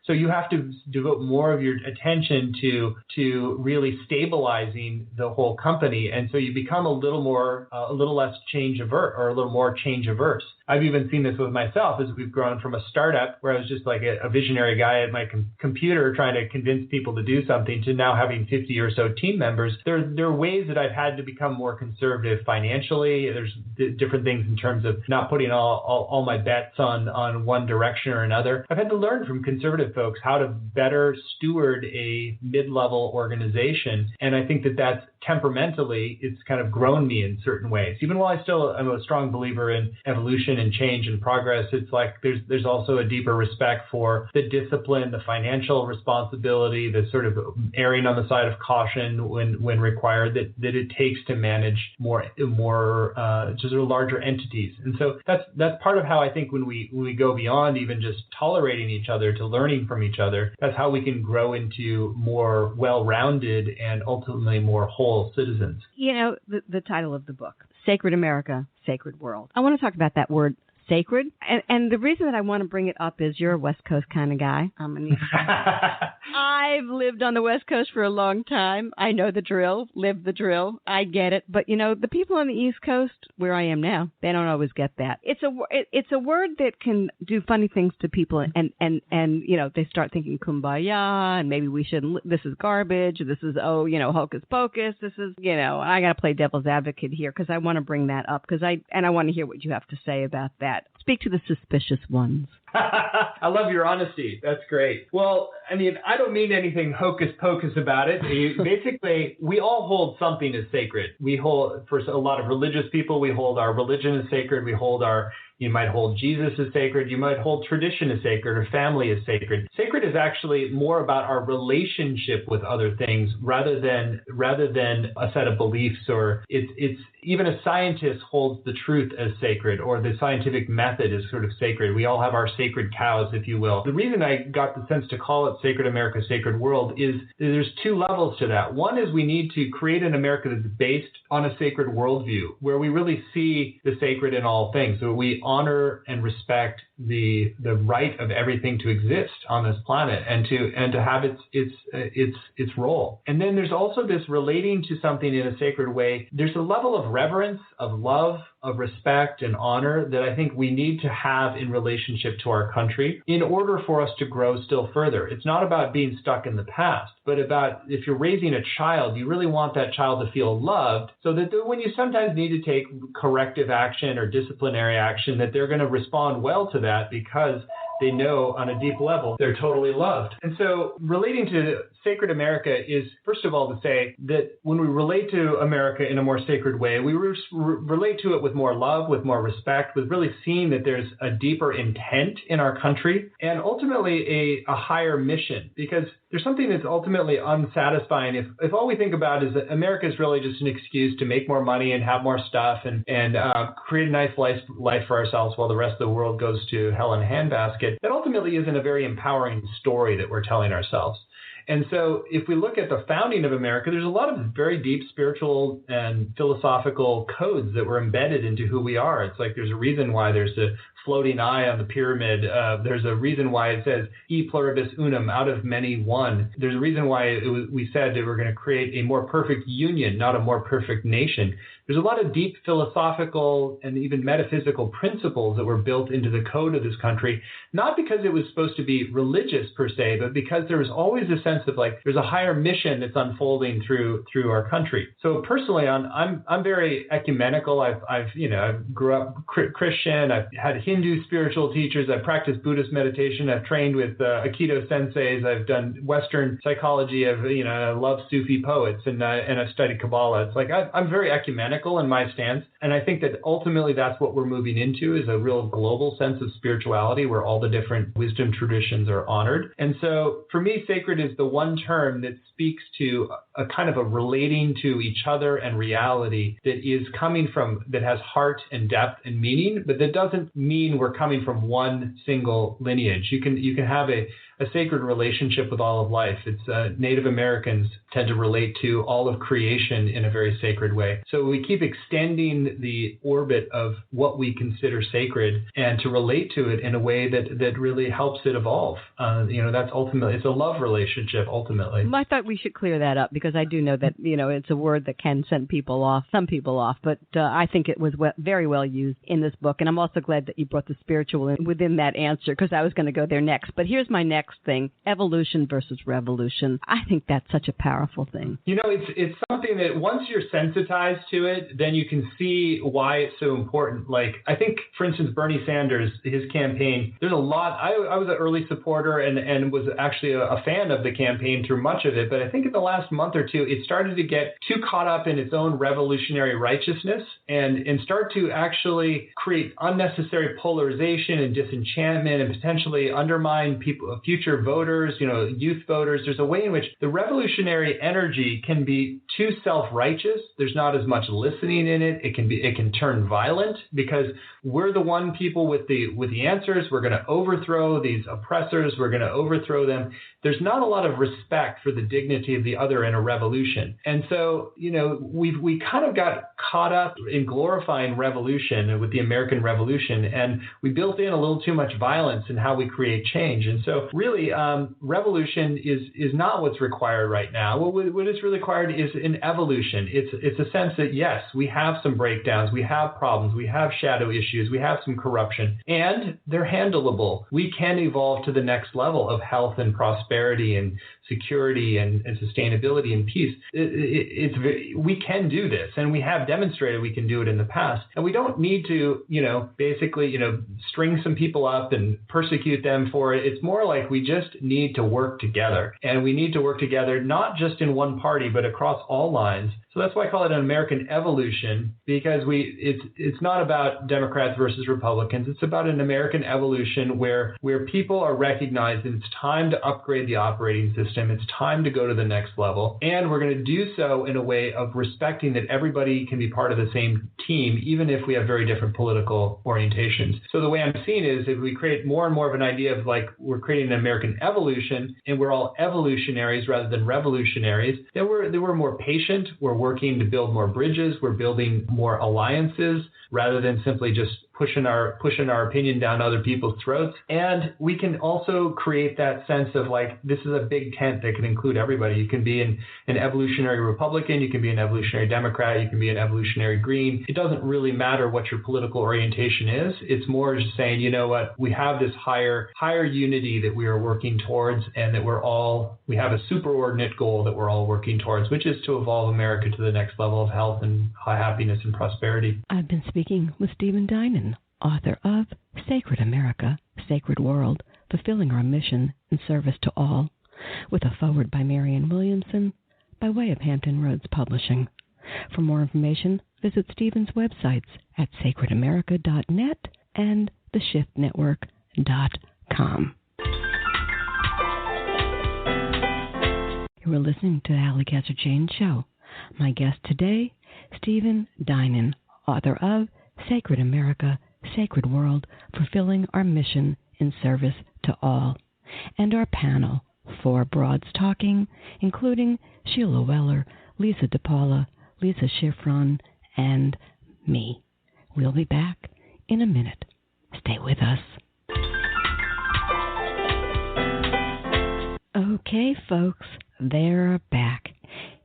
[SPEAKER 2] So you have to devote more of your attention to really stabilizing the whole company. And so you become a little less change averse, or a little more change averse. I've even seen this with myself as we've grown from a startup where I was just like a visionary guy at my computer trying to convince people to do something, to now having 50 or so team members. There are ways that I've had to become more conservative financially. There's different things in terms of not putting all my bets on one direction or another. I've had to learn from conservative folks how to better steward a mid-level organization. And I think that that's temperamentally, it's kind of grown me in certain ways. Even while I still am a strong believer in evolution and change and progress, it's like there's also a deeper respect for the discipline, the financial responsibility, the sort of erring on the side of caution when required that it takes to manage more just sort of larger entities. And so that's part of how I think when we go beyond even just tolerating each other to learning from each other, that's how we can grow into more well-rounded and ultimately more whole citizens.
[SPEAKER 1] You know, the title of the book, Sacred America, Sacred World. I want to talk about that word sacred. And the reason that I want to bring it up is you're a West Coast kind of guy. I'm an East Coast. I've lived on the West Coast for a long time. I know the drill, live the drill. I get it. But, you know, the people on the East Coast, where I am now, they don't always get that. It's a word that can do funny things to people. And you know, they start thinking kumbaya, and maybe we shouldn't, this is garbage. This is, hocus pocus. This is, I got to play devil's advocate here because I want to bring that up I want to hear what you have to say about that. Speak to the suspicious ones.
[SPEAKER 2] I love your honesty. That's great. Well, I mean, I don't mean anything hocus pocus about it. Basically, we all hold something as sacred. We hold, for a lot of religious people, we hold our religion as sacred. You might hold Jesus as sacred. You might hold tradition as sacred, or family as sacred. Sacred is actually more about our relationship with other things rather than a set of beliefs, or it's even a scientist holds the truth as sacred, or the scientific method is sort of sacred. We all have our sacred cows, if you will. The reason I got the sense to call it Sacred America, Sacred World is there's two levels to that. One is we need to create an America that's based on a sacred worldview, where we really see the sacred in all things. So we honor and respect the right of everything to exist on this planet and to have its role. And then there's also this relating to something in a sacred way. There's a level of reverence, of love, of respect and honor that I think we need to have in relationship to our country in order for us to grow still further. It's not about being stuck in the past, but about, if you're raising a child, you really want that child to feel loved, so that when you sometimes need to take corrective action or disciplinary action, that they're going to respond well to that because they know on a deep level they're totally loved. And so relating to Sacred America is, first of all, to say that when we relate to America in a more sacred way, we relate to it with more love, with more respect, with really seeing that there's a deeper intent in our country and ultimately a higher mission, because there's something that's ultimately unsatisfying if all we think about is that America is really just an excuse to make more money and have more stuff and create a nice life for ourselves while the rest of the world goes to hell in a handbasket. That ultimately isn't a very empowering story that we're telling ourselves. And so if we look at the founding of America, there's a lot of very deep spiritual and philosophical codes that were embedded into who we are. It's like there's a reason why there's a floating eye on the pyramid. There's a reason why it says e pluribus unum, out of many one. There's a reason why we said that we're going to create a more perfect union, not a more perfect nation. There's a lot of deep philosophical and even metaphysical principles that were built into the code of this country, not because it was supposed to be religious per se, but because there was always a sense of like there's a higher mission that's unfolding through our country. So personally, I'm very ecumenical. I grew up Christian. I've had Hindu spiritual teachers. I've practiced Buddhist meditation. I've trained with Aikido senseis. I've done Western psychology. I love Sufi poets, and I've studied Kabbalah. It's like I'm very ecumenical in my stance, and I think that ultimately that's what we're moving into, is a real global sense of spirituality where all the different wisdom traditions are honored. And so for me, sacred is the one term that speaks to a kind of a relating to each other and reality that is coming from, that has heart and depth and meaning, but that doesn't mean we're coming from one single lineage. You can have a a sacred relationship with all of life. It's Native Americans tend to relate to all of creation in a very sacred way. So we keep extending the orbit of what we consider sacred and to relate to it in a way that really helps it evolve. That's ultimately, it's a love relationship ultimately.
[SPEAKER 1] I thought we should clear that up because I do know that, it's a word that can send some people off, but I think it was very well used in this book. And I'm also glad that you brought the spiritual in within that answer because I was going to go there next. But here's my next thing, evolution versus revolution. I think that's such a powerful thing.
[SPEAKER 2] It's something that once you're sensitized to it, then you can see why it's so important. Like, I think, for instance, Bernie Sanders, his campaign, there's a lot. I was an early supporter and was actually a fan of the campaign through much of it. But I think in the last month or two, it started to get too caught up in its own revolutionary righteousness and start to actually create unnecessary polarization and disenchantment and potentially undermine future voters, youth voters. There's a way in which the revolutionary energy can be too self-righteous. There's not as much listening in it. It can turn violent because we're the one people with the answers. We're going to overthrow these oppressors. We're going to overthrow them. There's not a lot of respect for the dignity of the other in a revolution. And so, we kind of got caught up in glorifying revolution with the American Revolution, and we built in a little too much violence in how we create change. And so really, revolution is not what's required right now. What is really required is an evolution. It's a sense that, yes, we have some breakdowns, we have problems, we have shadow issues, we have some corruption, and they're handleable. We can evolve to the next level of health and prosperity and security and sustainability and peace. We can do this, and we have demonstrated we can do it in the past. And we don't need to, basically, string some people up and persecute them for it. It's more like we just need to work together. And we need to work together not just in one party, but across all lines. So that's why I call it an American evolution, because it's not about Democrats versus Republicans. It's about an American evolution where people are recognized that it's time to upgrade the operating system. It's time to go to the next level. And we're going to do so in a way of respecting that everybody can be part of the same team, even if we have very different political orientations. So the way I'm seeing it is if we create more and more of an idea of like we're creating an American evolution and we're all evolutionaries rather than revolutionaries, then we're more patient. We're working to build more bridges. We're building more alliances rather than simply just pushing our opinion down other people's throats. And we can also create that sense of like, this is a big tent that can include everybody. You can be an evolutionary Republican, you can be an evolutionary Democrat, you can be an evolutionary Green. It doesn't really matter what your political orientation is. It's more just saying, you know what, we have this higher unity that we are working towards, and that we have a superordinate goal that we're all working towards, which is to evolve America to the next level of health and high happiness and prosperity.
[SPEAKER 1] I've been speaking with Stephen Dinan, author of Sacred America, Sacred World, Fulfilling Our Mission in Service to All, with a foreword by Marianne Williamson, by way of Hampton Roads Publishing. For more information, visit Stephen's websites at sacredamerica.net and theshiftnetwork.com. You are listening to the Halli Casser-Jayne Show. My guest today, Stephen Dinan, author of Sacred America, Sacred World, Fulfilling Our Mission in Service to All. And our panel, 4 broads talking, including Sheila Weller, Lisa DePaulo, Lisa Schiffren, and me. We'll be back in a minute. Stay with us. Okay, folks, they're back.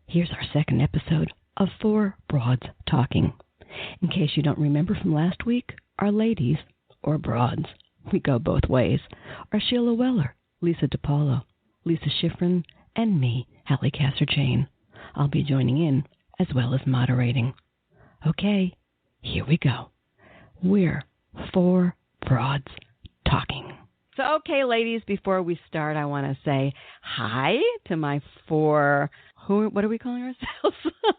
[SPEAKER 1] Here's our second episode of 4 broads talking. In case you don't remember from last week, our ladies, or broads, we go both ways, are Sheila Weller, Lisa DePaulo, Lisa Schiffren, and me, Halli Casser-Jayne. I'll be joining in as well as moderating. Okay, here we go. We're 4 broads talking. So, okay, ladies, before we start, I want to say hi to my 4... What are we calling ourselves?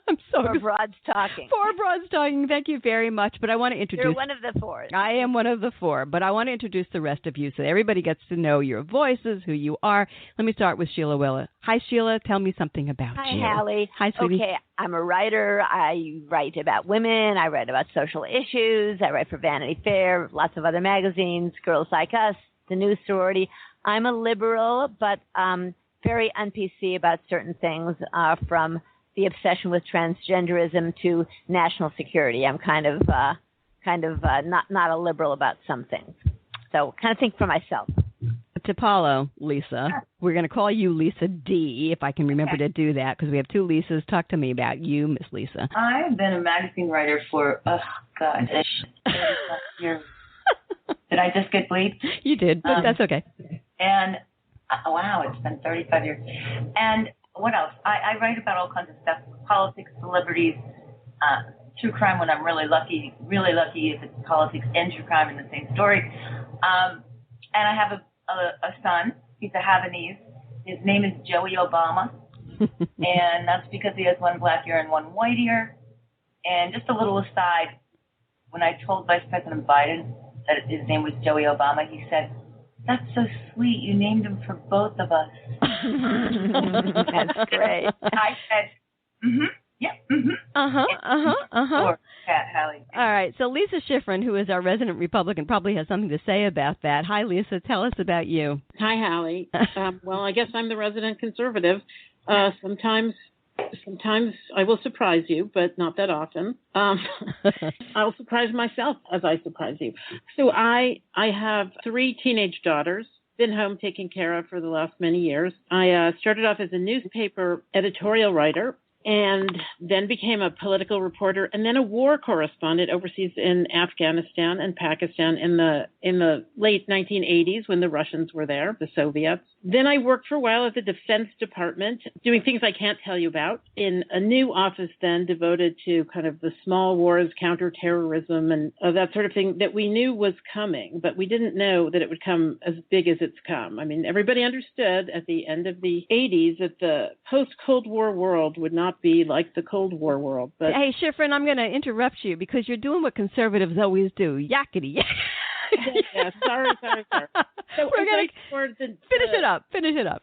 [SPEAKER 1] I'm so
[SPEAKER 3] 4 broads talking.
[SPEAKER 1] 4 broads talking. Thank you very much. But I want to introduce...
[SPEAKER 3] You're one of the 4.
[SPEAKER 1] I am one of the 4. But I want to introduce the rest of you so everybody gets to know your voices, who you are. Let me start with Sheila Weller. Hi, Sheila. Tell me something about you.
[SPEAKER 3] Hi, Halli.
[SPEAKER 1] Hi, sweetie.
[SPEAKER 3] Okay, I'm a writer. I write about women. I write about social issues. I write for Vanity Fair, lots of other magazines, Girls Like Us, The New Sorority. I'm a liberal, but very un-PC about certain things, from the obsession with transgenderism to national security. I'm kind of not a liberal about some things. So kind of think for myself.
[SPEAKER 1] DePaulo, Lisa. We're going to call you Lisa D, if I can remember to do that, because we have two Lisas. Talk to me about you, Miss Lisa.
[SPEAKER 4] I've been a magazine writer for, 35 years. Did I just get bleeped?
[SPEAKER 1] You did, but that's okay.
[SPEAKER 4] And, wow, it's been 35 years. And what else? I write about all kinds of stuff, politics, celebrities, true crime when I'm really lucky if it's politics and true crime in the same story. And I have a son. He's a Havanese. His name is Joey Obama. And that's because he has one black ear and one white ear. And just a little aside, when I told Vice President Biden that his name was Joey Obama, he said, "That's so sweet. You named him for both of us."
[SPEAKER 3] That's great.
[SPEAKER 4] I said, yeah, Halli.
[SPEAKER 1] All right. So Lisa Schiffren, who is our resident Republican, probably has something to say about that. Hi, Lisa. Tell us about you.
[SPEAKER 5] Hi, Halli. Well, I guess I'm the resident conservative. Sometimes I will surprise you, but not that often. I'll surprise myself as I surprise you. So I have 3 teenage daughters. Been home taken care of for the last many years. I started off as a newspaper editorial writer, and then became a political reporter, and then a war correspondent overseas in Afghanistan and Pakistan in the late 1980s when the Russians were there, the Soviets. Then I worked for a while at the Defense Department, doing things I can't tell you about, in a new office then devoted to kind of the small wars, counterterrorism, and that sort of thing that we knew was coming, but we didn't know that it would come as big as it's come. I mean, everybody understood at the end of the 80s that the post-Cold War world would not be like the Cold War world. But
[SPEAKER 1] hey, Schiffren, I'm going to interrupt you because you're doing what conservatives always do, yakety.
[SPEAKER 5] Yeah, sorry. So
[SPEAKER 1] we're going to finish it up,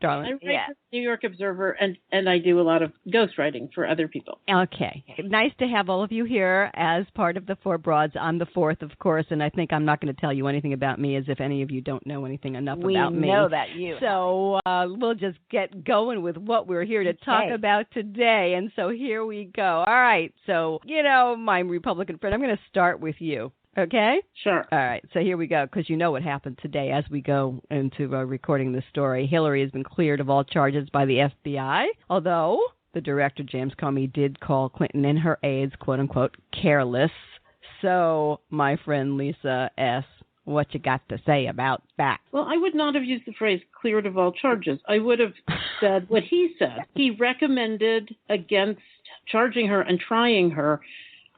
[SPEAKER 1] darling.
[SPEAKER 5] I write for the New York Observer, and I do a lot of ghostwriting for other people. Okay.
[SPEAKER 1] Nice to have all of you here as part of the Four Broads. I'm the fourth, of course, and I think I'm not going to tell you anything about me as if any of you don't know anything enough about me.
[SPEAKER 3] We know that you.
[SPEAKER 1] So we'll just get going with what we're here to talk about today. And so here we go. All right. So, my Republican friend, I'm going to start with you. Okay?
[SPEAKER 5] Sure.
[SPEAKER 1] All right. So here we go, because you know what happened today as we go into recording this story. Hillary has been cleared of all charges by the FBI, although the director, James Comey, did call Clinton and her aides, quote-unquote, careless. So, my friend Lisa S., what you got to say about that?
[SPEAKER 5] Well, I would not have used the phrase cleared of all charges. I would have said what he said. He recommended against charging her and trying her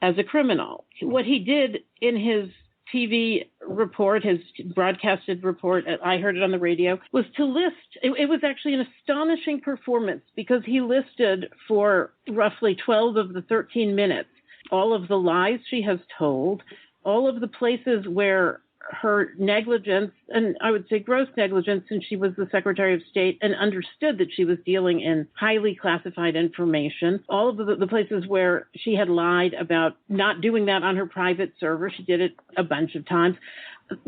[SPEAKER 5] as a criminal. What he did in his TV report, his broadcasted report, I heard it on the radio, was to list, it was actually an astonishing performance because he listed for roughly 12 of the 13 minutes all of the lies she has told, all of the places where her negligence, and I would say gross negligence, since she was the Secretary of State and understood that she was dealing in highly classified information, all of the places where she had lied about not doing that on her private server. She did it a bunch of times.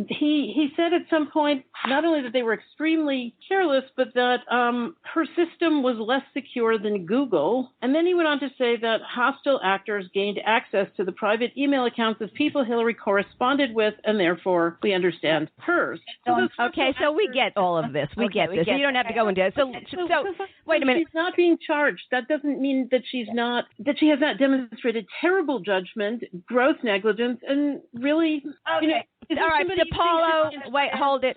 [SPEAKER 5] He said at some point not only that they were extremely careless, but that her system was less secure than Google. And then he went on to say that hostile actors gained access to the private email accounts of people Hillary corresponded with, and therefore we understand hers.
[SPEAKER 1] Okay, so we get all of this. We get this. You don't have to go into it. So wait a minute.
[SPEAKER 5] She's not being charged. That doesn't mean that she has not demonstrated terrible judgment, gross negligence, and really,
[SPEAKER 1] all right, DePaulo, wait, hold it.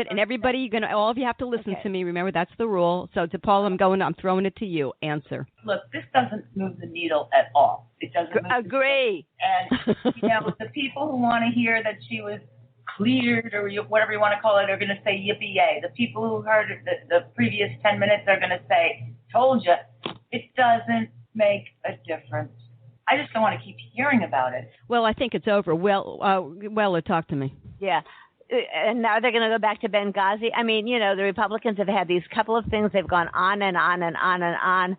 [SPEAKER 1] And everybody, all of you have to listen to me. Remember, that's the rule. So, DePaulo, I'm throwing it to you. Answer.
[SPEAKER 4] Look, this doesn't move the needle at all. It doesn't move
[SPEAKER 3] Agree.
[SPEAKER 4] And, the people who want to hear that she was cleared or whatever you want to call it are going to say yippee-yay. The people who heard the previous 10 minutes are going to say, told you. It doesn't make a difference. I just don't want to keep hearing about it.
[SPEAKER 1] Well, I think it's over. Weller, talk to me.
[SPEAKER 3] Yeah. And now they're going to go back to Benghazi. I mean, the Republicans have had these couple of things. They've gone on and on and on and on.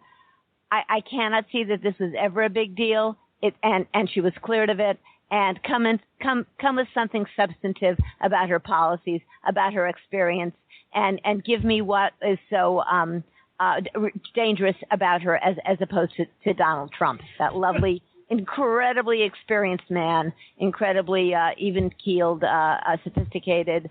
[SPEAKER 3] I cannot see that this was ever a big deal. And she was cleared of it. And come with something substantive about her policies, about her experience, and give me what is so dangerous about her as opposed to Donald Trump, that lovely, incredibly experienced man, incredibly even-keeled, sophisticated.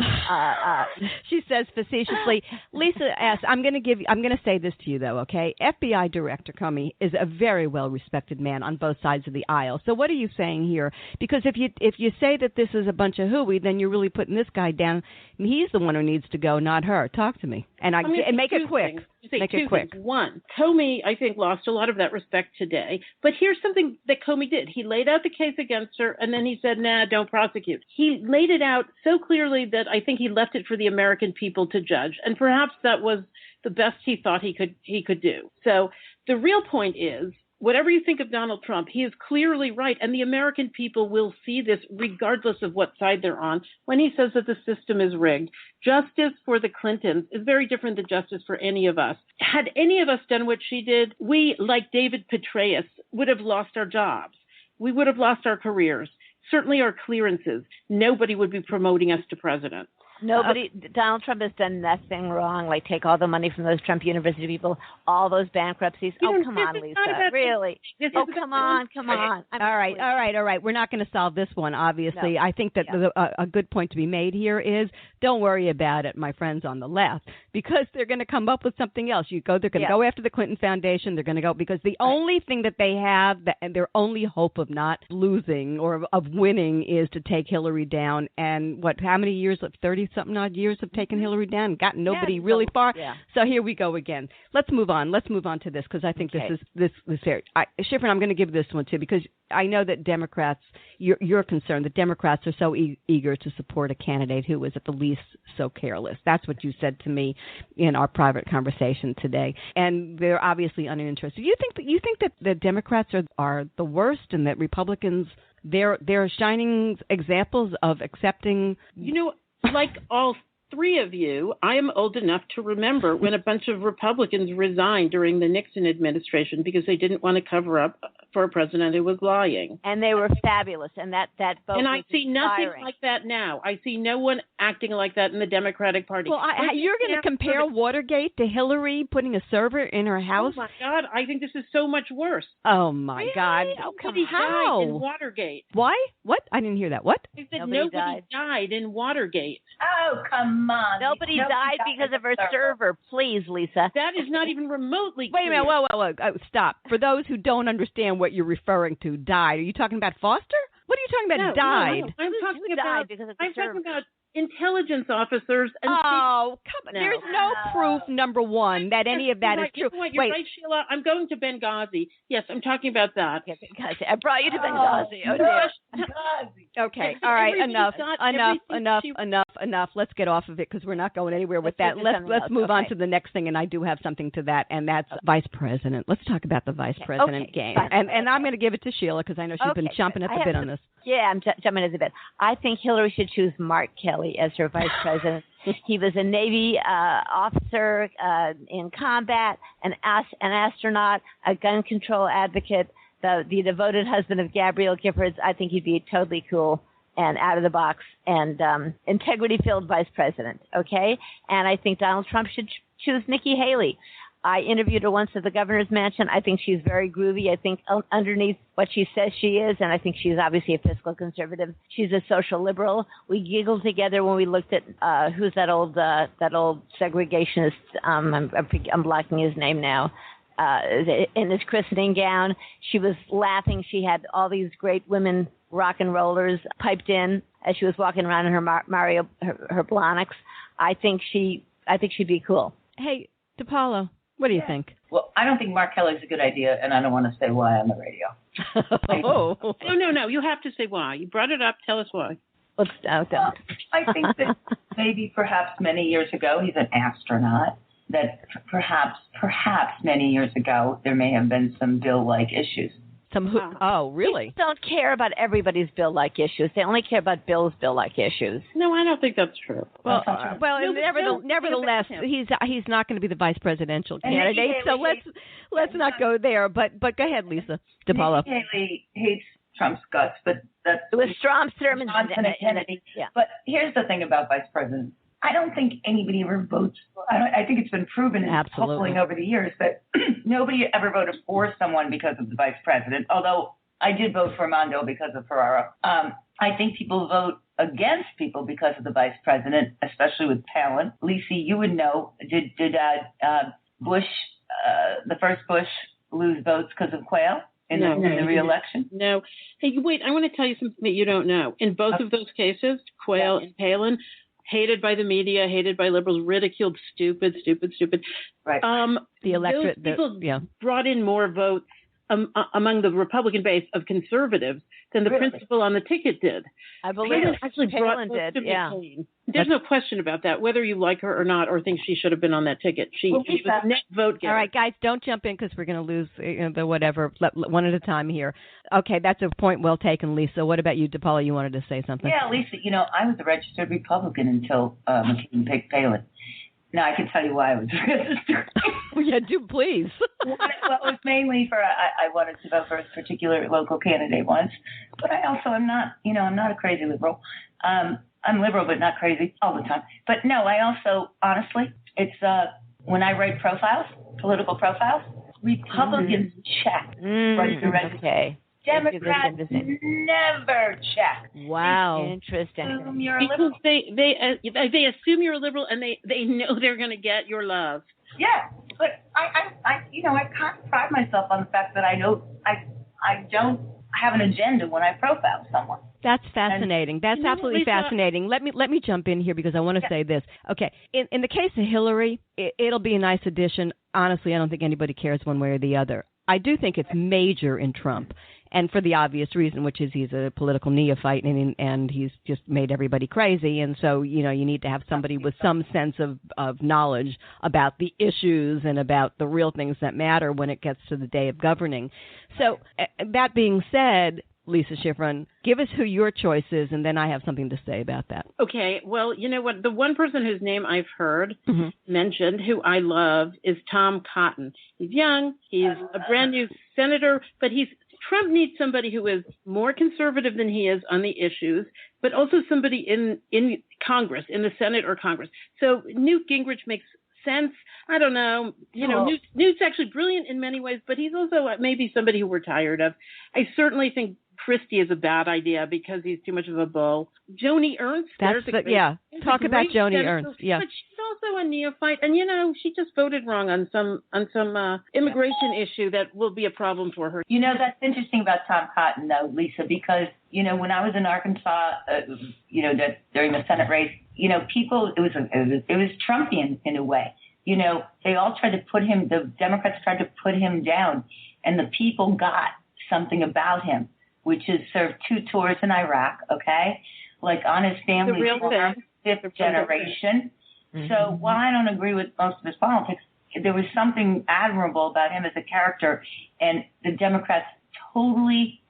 [SPEAKER 1] She says facetiously. Lisa asks, I'm going to say this to you though, okay? FBI Director Comey is a very well-respected man on both sides of the aisle. So what are you saying here? Because if you say that this is a bunch of hooey, then you're really putting this guy down. And he's the one who needs to go, not her. Talk to me, and make it quick. Make it quick.
[SPEAKER 5] One, Comey, I think, lost a lot of that respect today. But here's something that Comey did. He laid out the case against her, and then he said, nah, don't prosecute. He laid it out so clearly that I think he left it for the American people to judge. And perhaps that was the best he thought he could do. So the real point is, whatever you think of Donald Trump, he is clearly right. And the American people will see this regardless of what side they're on when he says that the system is rigged. Justice for the Clintons is very different than justice for any of us. Had any of us done what she did, we, like David Petraeus, would have lost our jobs. We would have lost our careers, certainly our clearances. Nobody would be promoting us to president.
[SPEAKER 3] Nobody, Donald Trump has done nothing wrong, like take all the money from those Trump University people, all those bankruptcies. Oh, come on, Lisa. Really? Oh, come on.
[SPEAKER 1] All right. We're not going to solve this one, obviously. No. I think that a good point to be made here is don't worry about it, my friends on the left, because they're going to come up with something else. They're going to go after the Clinton Foundation. They're going to go, because the only thing that they have, and their only hope of not losing or of winning, is to take Hillary down. And how many years? 30-something odd years have taken Hillary down and gotten nobody really far. Yeah. So here we go again. Let's move on to this, because I think this is fair. Schiffren, I'm going to give this one too, because I know that Democrats, you're concerned that Democrats are so eager to support a candidate who is at the least so careless. That's what you said to me in our private conversation today, and they're obviously uninterested. You think that the Democrats are the worst, and that Republicans they're shining examples of accepting?
[SPEAKER 5] Like all three of you, I am old enough to remember when a bunch of Republicans resigned during the Nixon administration because they didn't want to cover up for a president who was lying.
[SPEAKER 3] And they were fabulous, and that vote
[SPEAKER 5] And I
[SPEAKER 3] was
[SPEAKER 5] see
[SPEAKER 3] inspiring.
[SPEAKER 5] Nothing like that now. I see no one acting like that in the Democratic Party.
[SPEAKER 1] Well, you're going to compare Watergate to Hillary putting a server in her house?
[SPEAKER 5] Oh, my God. I think this is so much worse.
[SPEAKER 1] Oh, my God.
[SPEAKER 5] Nobody died in Watergate.
[SPEAKER 1] Why? What? I didn't hear that. What?
[SPEAKER 5] I said nobody died in Watergate.
[SPEAKER 4] Oh, come on.
[SPEAKER 3] Nobody died because of her server. Please, Lisa.
[SPEAKER 5] That is not even remotely
[SPEAKER 1] Wait a minute. Whoa. Stop. For those who don't understand what you're referring to, died. Are you talking about Foster? What are you talking about? Died?
[SPEAKER 5] No. I'm talking about intelligence officers. And
[SPEAKER 1] come on. No. There's no proof, number one, that any of that is true.
[SPEAKER 5] You're right, Sheila. I'm going to Benghazi. Yes, I'm talking about that.
[SPEAKER 3] Yeah, Benghazi. I brought you to Benghazi. Oh, dear.
[SPEAKER 1] Benghazi. Okay. All right. Enough. Let's get off of it, because we're not going anywhere with that. Let's move on to the next thing, and I do have something to that, and that's vice president. Let's talk about the vice president game. And I'm going to give it to Sheila, because I know she's been chomping at the bit on this.
[SPEAKER 3] Yeah, I'm jumping at the bit. I think Hillary should choose Mark Kelly as her vice president. He was a Navy officer in combat, an astronaut, a gun control advocate, the devoted husband of Gabrielle Giffords. I think he'd be totally cool and out of the box and integrity-filled vice president, okay? And I think Donald Trump should choose Nikki Haley. I interviewed her once at the governor's mansion. I think she's very groovy. I think underneath what she says she is, and I think she's obviously a fiscal conservative, she's a social liberal. We giggled together when we looked at who's that old segregationist. I'm blocking his name now. In his christening gown, she was laughing. She had all these great women rock and rollers piped in as she was walking around in her Blahniks. I think she'd be cool.
[SPEAKER 1] Hey, DePaulo, what do you think?
[SPEAKER 4] Well, I don't think Mark Kelly's a good idea, and I don't want to say why on the radio.
[SPEAKER 5] No. You have to say why. You brought it up. Tell us why.
[SPEAKER 4] I think that maybe perhaps many years ago, he's an astronaut, that perhaps many years ago, there may have been some bill-like issues.
[SPEAKER 1] Oh, really?
[SPEAKER 3] People don't care about everybody's bill-like issues. They only care about Bill's bill-like issues.
[SPEAKER 5] No, I don't think that's true.
[SPEAKER 1] Nevertheless, he's not going to be the vice presidential candidate. So let's not go there. But go ahead, Lisa. DePaulo.
[SPEAKER 4] Nikki Haley hates Trump's guts, but that's
[SPEAKER 3] it was Johnson and
[SPEAKER 4] Kennedy. Yeah. But here's the thing about vice president. I don't think anybody ever votes. I think it's been proven in polling over the years that nobody ever voted for someone because of the vice president, although I did vote for Armando because of Ferraro. I think people vote against people because of the vice president, especially with Palin. Lisa, you would know, did Bush, the first Bush, lose votes because of Quayle in the re-election?
[SPEAKER 5] No. Hey, wait, I want to tell you something that you don't know. In both of those cases, Quayle and Palin, hated by the media, hated by liberals, ridiculed, stupid.
[SPEAKER 4] Right.
[SPEAKER 1] The electorate,
[SPEAKER 5] those people brought in more votes among the Republican base of conservatives than the principal on the ticket did.
[SPEAKER 3] I believe
[SPEAKER 5] actually
[SPEAKER 3] Palin
[SPEAKER 5] brought
[SPEAKER 3] did. Yeah.
[SPEAKER 5] There's no question about that, whether you like her or not, or think she should have been on that ticket. She was a net vote getter.
[SPEAKER 1] All right, guys, don't jump in because we're going to lose the whatever. One at a time here. Okay, that's a point well taken, Lisa. What about you, DePaulo? You wanted to say something?
[SPEAKER 4] Yeah, Lisa, I was a registered Republican until McCain picked Palin. Now, I can tell you why I was registered.
[SPEAKER 1] Yeah, do please.
[SPEAKER 4] Well, it was mainly for, I wanted to vote for a particular local candidate once, but I also am not, I'm not a crazy liberal. I'm liberal, but not crazy all the time. But no, I also, honestly, it's when I write profiles, political profiles, Republicans check right to register.
[SPEAKER 3] Okay.
[SPEAKER 4] Democrats never check.
[SPEAKER 3] Wow.
[SPEAKER 4] Interesting.
[SPEAKER 5] Because they assume you're a liberal and they know they're going to get your love.
[SPEAKER 4] Yeah, but I kind of pride myself on the fact that I know I don't have an agenda when I profile someone.
[SPEAKER 1] That's fascinating. That's absolutely fascinating. Let me jump in here because I want to say this. Okay, in the case of Hillary, it'll be a nice addition. Honestly, I don't think anybody cares one way or the other. I do think it's major in Trump. And for the obvious reason, which is he's a political neophyte and he's just made everybody crazy. And so, you need to have somebody with some sense of knowledge about the issues and about the real things that matter when it gets to the day of governing. So that being said, Lisa Schiffren, give us who your choice is, and then I have something to say about that.
[SPEAKER 5] Okay. Well, you know what? The one person whose name I've heard mentioned, who I love, is Tom Cotton. He's young. He's a brand new senator, but Trump needs somebody who is more conservative than he is on the issues, but also somebody in Congress, in the Senate or Congress. So Newt Gingrich makes sense. I don't know. Newt's actually brilliant in many ways, but he's also maybe somebody who we're tired of. I certainly think Christie is a bad idea because he's too much of a bull. Joni Ernst.
[SPEAKER 1] Talk about Joni Ernst. Yeah.
[SPEAKER 5] But she's also a neophyte, and she just voted wrong on some immigration issue that will be a problem for her.
[SPEAKER 4] That's interesting about Tom Cotton, though, Lisa, because when I was in Arkansas, during the Senate race, people it was Trumpian in a way. They all tried to the Democrats tried to put him down, and the people got something about him, which is served 2 tours in Iraq, okay? Like on his family farm, 5th generation. Mm-hmm. So while I don't agree with most of his politics, there was something admirable about him as a character, and the Democrats totally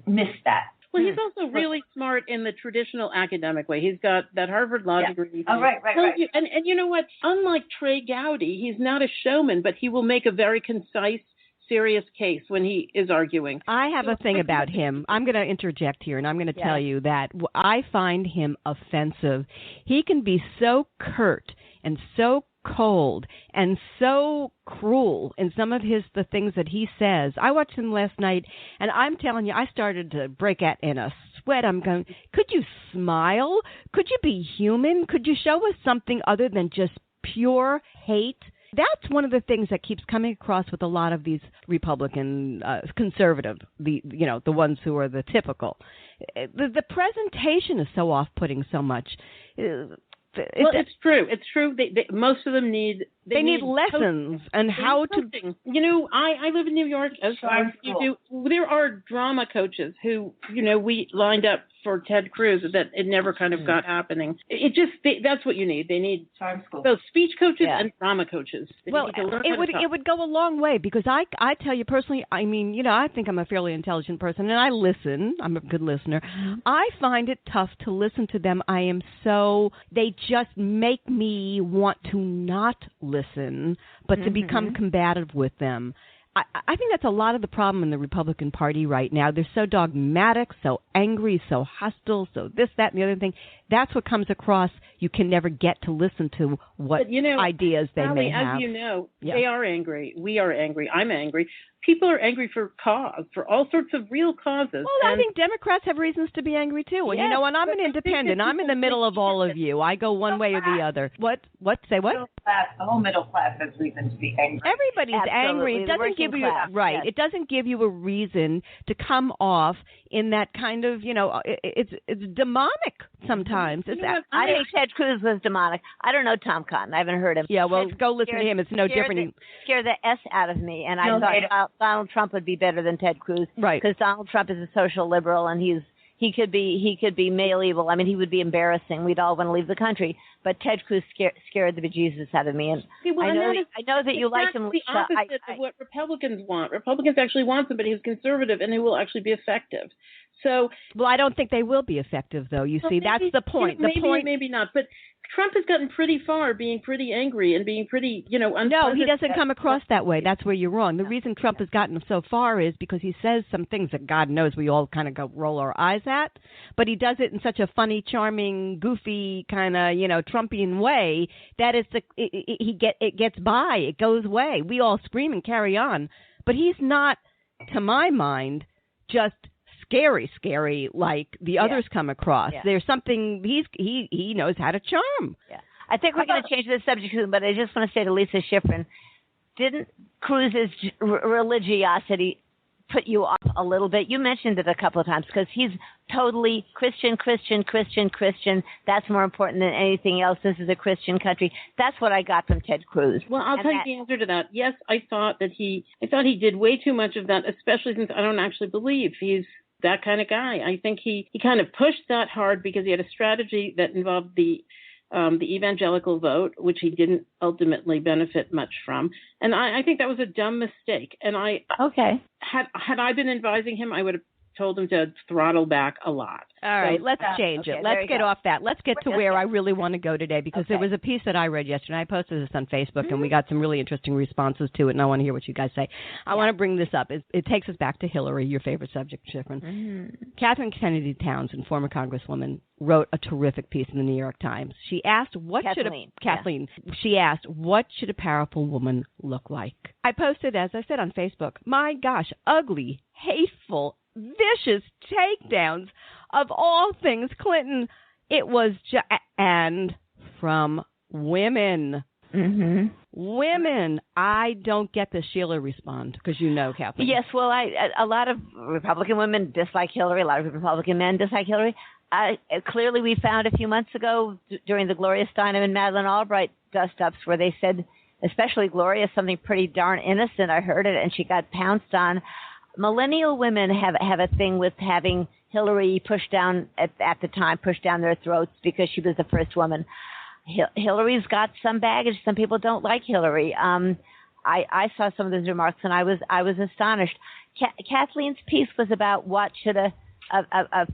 [SPEAKER 4] missed that.
[SPEAKER 5] Well, he's also really smart in the traditional academic way. He's got that Harvard law degree.
[SPEAKER 4] Oh, right.
[SPEAKER 5] And you know what? Unlike Trey Gowdy, he's not a showman, but he will make a very concise, serious case when he is arguing.
[SPEAKER 1] I have a thing about him. I'm going to interject here, and I'm going to tell you that I find him offensive. He can be so curt and so cold and so cruel in some of the things that he says. I watched him last night, and I'm telling you, I started to break out in a sweat. I'm going, could you smile? Could you be human? Could you show us something other than just pure hate? That's one of the things that keeps coming across with a lot of these Republican conservative, the ones who are the typical. The presentation is so off-putting so much.
[SPEAKER 5] It's true. It's true. Most of them need
[SPEAKER 1] lessons on how to.
[SPEAKER 5] I live in New York, as you do. There are drama coaches who, we lined up for Ted Cruz that it never kind of got happening. That's what you need. They need both speech coaches and drama coaches.
[SPEAKER 1] It would go a long way because I tell you personally, I mean, I think I'm a fairly intelligent person and I listen. I'm a good listener. Mm-hmm. I find it tough to listen to them. They just make me want to not listen, but to become combative with them. I think that's a lot of the problem in the Republican Party right now. They're so dogmatic, so angry, so hostile, so this, that, and the other thing. That's what comes across. You can never get to listen to what ideas they
[SPEAKER 5] Halli,
[SPEAKER 1] may have.
[SPEAKER 5] As you know, they are angry. We are angry. I'm angry. People are angry for all sorts of real causes.
[SPEAKER 1] Well, I think Democrats have reasons to be angry, too. And,
[SPEAKER 5] yes,
[SPEAKER 1] and I'm an independent. I'm in the middle of all of you. I go one way or the other. What? Say what?
[SPEAKER 4] The whole middle class has reason to be angry.
[SPEAKER 1] Everybody's angry. It doesn't give you
[SPEAKER 3] Yes.
[SPEAKER 1] It doesn't give you a reason to come off in that kind of, it's demonic sometimes.
[SPEAKER 3] I think Ted Cruz was demonic. I don't know Tom Cotton. I haven't heard him.
[SPEAKER 1] Yeah, well, go listen to him. It's no different.
[SPEAKER 3] Scared the S out of me, and I thought Donald Trump would be better than Ted Cruz,
[SPEAKER 1] right?
[SPEAKER 3] Because Donald Trump is a social liberal, and he could be male evil. I mean, he would be embarrassing. We'd all want to leave the country. But Ted Cruz scared the bejesus out of me, and I know that you like him.
[SPEAKER 5] The opposite of what Republicans want. Republicans actually want somebody who's conservative and who will actually be effective. So,
[SPEAKER 1] well, I don't think they will be effective, though. You see, that's the point.
[SPEAKER 5] Maybe not. But Trump has gotten pretty far being pretty angry and being pretty, unpleasant.
[SPEAKER 1] No, he doesn't come across that way. That's where you're wrong. The reason Trump has gotten so far is because he says some things that God knows we all kind of roll our eyes at, but he does it in such a funny, charming, goofy kind of, Trumpian way that it gets by. It goes away. We all scream and carry on. But he's not, to my mind, just scary like the others come across. Yeah. There's something he knows how to charm.
[SPEAKER 3] Yeah. I think we're going to change the subject, but I just want to say to Lisa Schiffren, didn't Cruz's religiosity put you off a little bit? You mentioned it a couple of times because he's totally Christian. That's more important than anything else. This is a Christian country. That's what I got from Ted Cruz.
[SPEAKER 5] Well, I'll tell you the answer to that. Yes, I thought he did way too much of that, especially since I don't actually believe he's that kind of guy. I think he kind of pushed that hard because he had a strategy that involved the evangelical vote, which he didn't ultimately benefit much from. And I think that was a dumb mistake. And had I been advising him, I would have told him to throttle back a lot.
[SPEAKER 1] All right, let's change it. Let's get off that. Let's get to where I really want to go today, because there was a piece that I read yesterday. I posted this on Facebook, and we got some really interesting responses to it, and I want to hear what you guys say. I want to bring this up. It takes us back to Hillary, your favorite subject, Schiffren. Catherine Kennedy Townsend, former Congresswoman, wrote a terrific piece in the New York Times. She asked, she asked, what should a powerful woman look like? I posted, as I said, on Facebook, my gosh, ugly, hateful, vicious takedowns of all things Clinton. It was and from women. Women. I don't get the Sheila respond, because Kathleen.
[SPEAKER 3] Yes, well, a lot of Republican women dislike Hillary. A lot of Republican men dislike Hillary. Clearly, we found a few months ago during the Gloria Steinem and Madeleine Albright dust-ups where they said, especially Gloria, something pretty darn innocent. I heard it, and she got pounced on. Millennial women have a thing with having Hillary pushed down at the time, pushed down their throats because she was the first woman. Hillary's got some baggage. Some people don't like Hillary. I saw some of those remarks, and I was astonished. Kathleen's piece was about what should a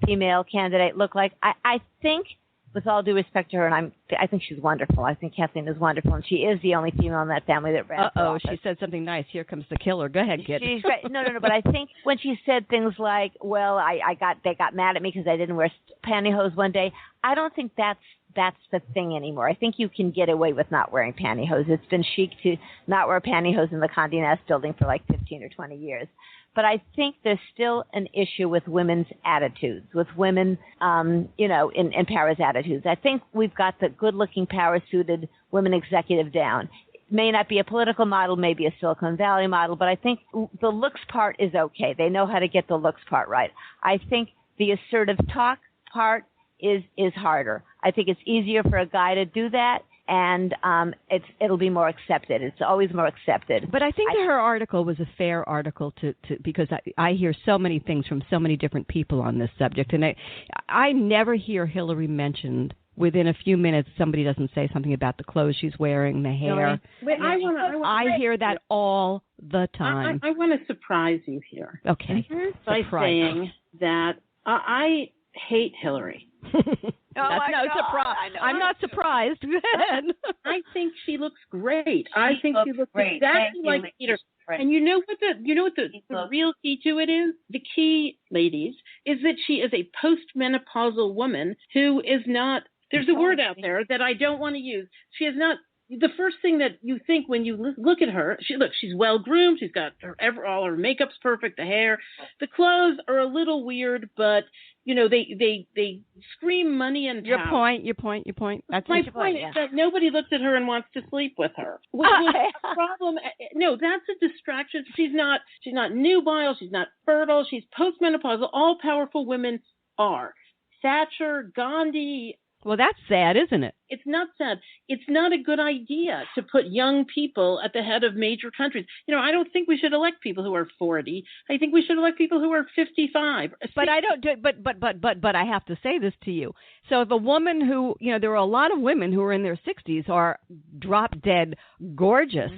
[SPEAKER 3] female candidate look like. I think, with all due respect to her, and I think she's wonderful. I think Kathleen is wonderful, and she is the only female in that family that ran for office.
[SPEAKER 1] She said something nice. Here comes the killer. Go ahead, kid.
[SPEAKER 3] She's great. No, but I think when she said things like, "Well, they got mad at me because I didn't wear pantyhose one day," I don't think that's the thing anymore. I think you can get away with not wearing pantyhose. It's been chic to not wear pantyhose in the Condé Nast building for like 15 or 20 years. But I think there's still an issue with women's attitudes, with women, in power's attitudes. I think we've got the good-looking, power-suited women executive down. It may not be a political model, maybe a Silicon Valley model, but I think the looks part is okay. They know how to get the looks part right. I think the assertive talk part is harder. I think it's easier for a guy to do that, and it'll be more accepted. It's always more accepted.
[SPEAKER 1] But I think her article was a fair article to because I hear so many things from so many different people on this subject, and I never hear Hillary mentioned. Within a few minutes, somebody doesn't say something about the clothes she's wearing, the hair. I hear that all the time.
[SPEAKER 5] I want to surprise you here.
[SPEAKER 1] Okay.
[SPEAKER 5] By saying that I hate Hillary.
[SPEAKER 1] That's no surprise. I'm not surprised.
[SPEAKER 5] I think she looks great. I think she looks exactly like Peter.
[SPEAKER 4] different.
[SPEAKER 5] And you know what the real key to it is? The key, ladies, is that she is a postmenopausal woman who is not, there's a word out there that I don't want to use. She is not, the first thing that you think when you look at her, she's well groomed, she's got all her makeup's perfect, the hair, the clothes are a little weird, but they scream money and power.
[SPEAKER 1] Your point. That's
[SPEAKER 5] my point. Is that nobody looks at her and wants to sleep with her. What's the problem? No, that's a distraction. She's not nubile. She's not fertile. She's postmenopausal. All powerful women are. Thatcher, Gandhi.
[SPEAKER 1] Well, that's sad, isn't it?
[SPEAKER 5] It's not sad. It's not a good idea to put young people at the head of major countries. I don't think we should elect people who are 40. I think we should elect people who are 55.
[SPEAKER 1] But I don't do. But I have to say this to you. So if a woman who, there are a lot of women who are in their 60s are drop dead gorgeous,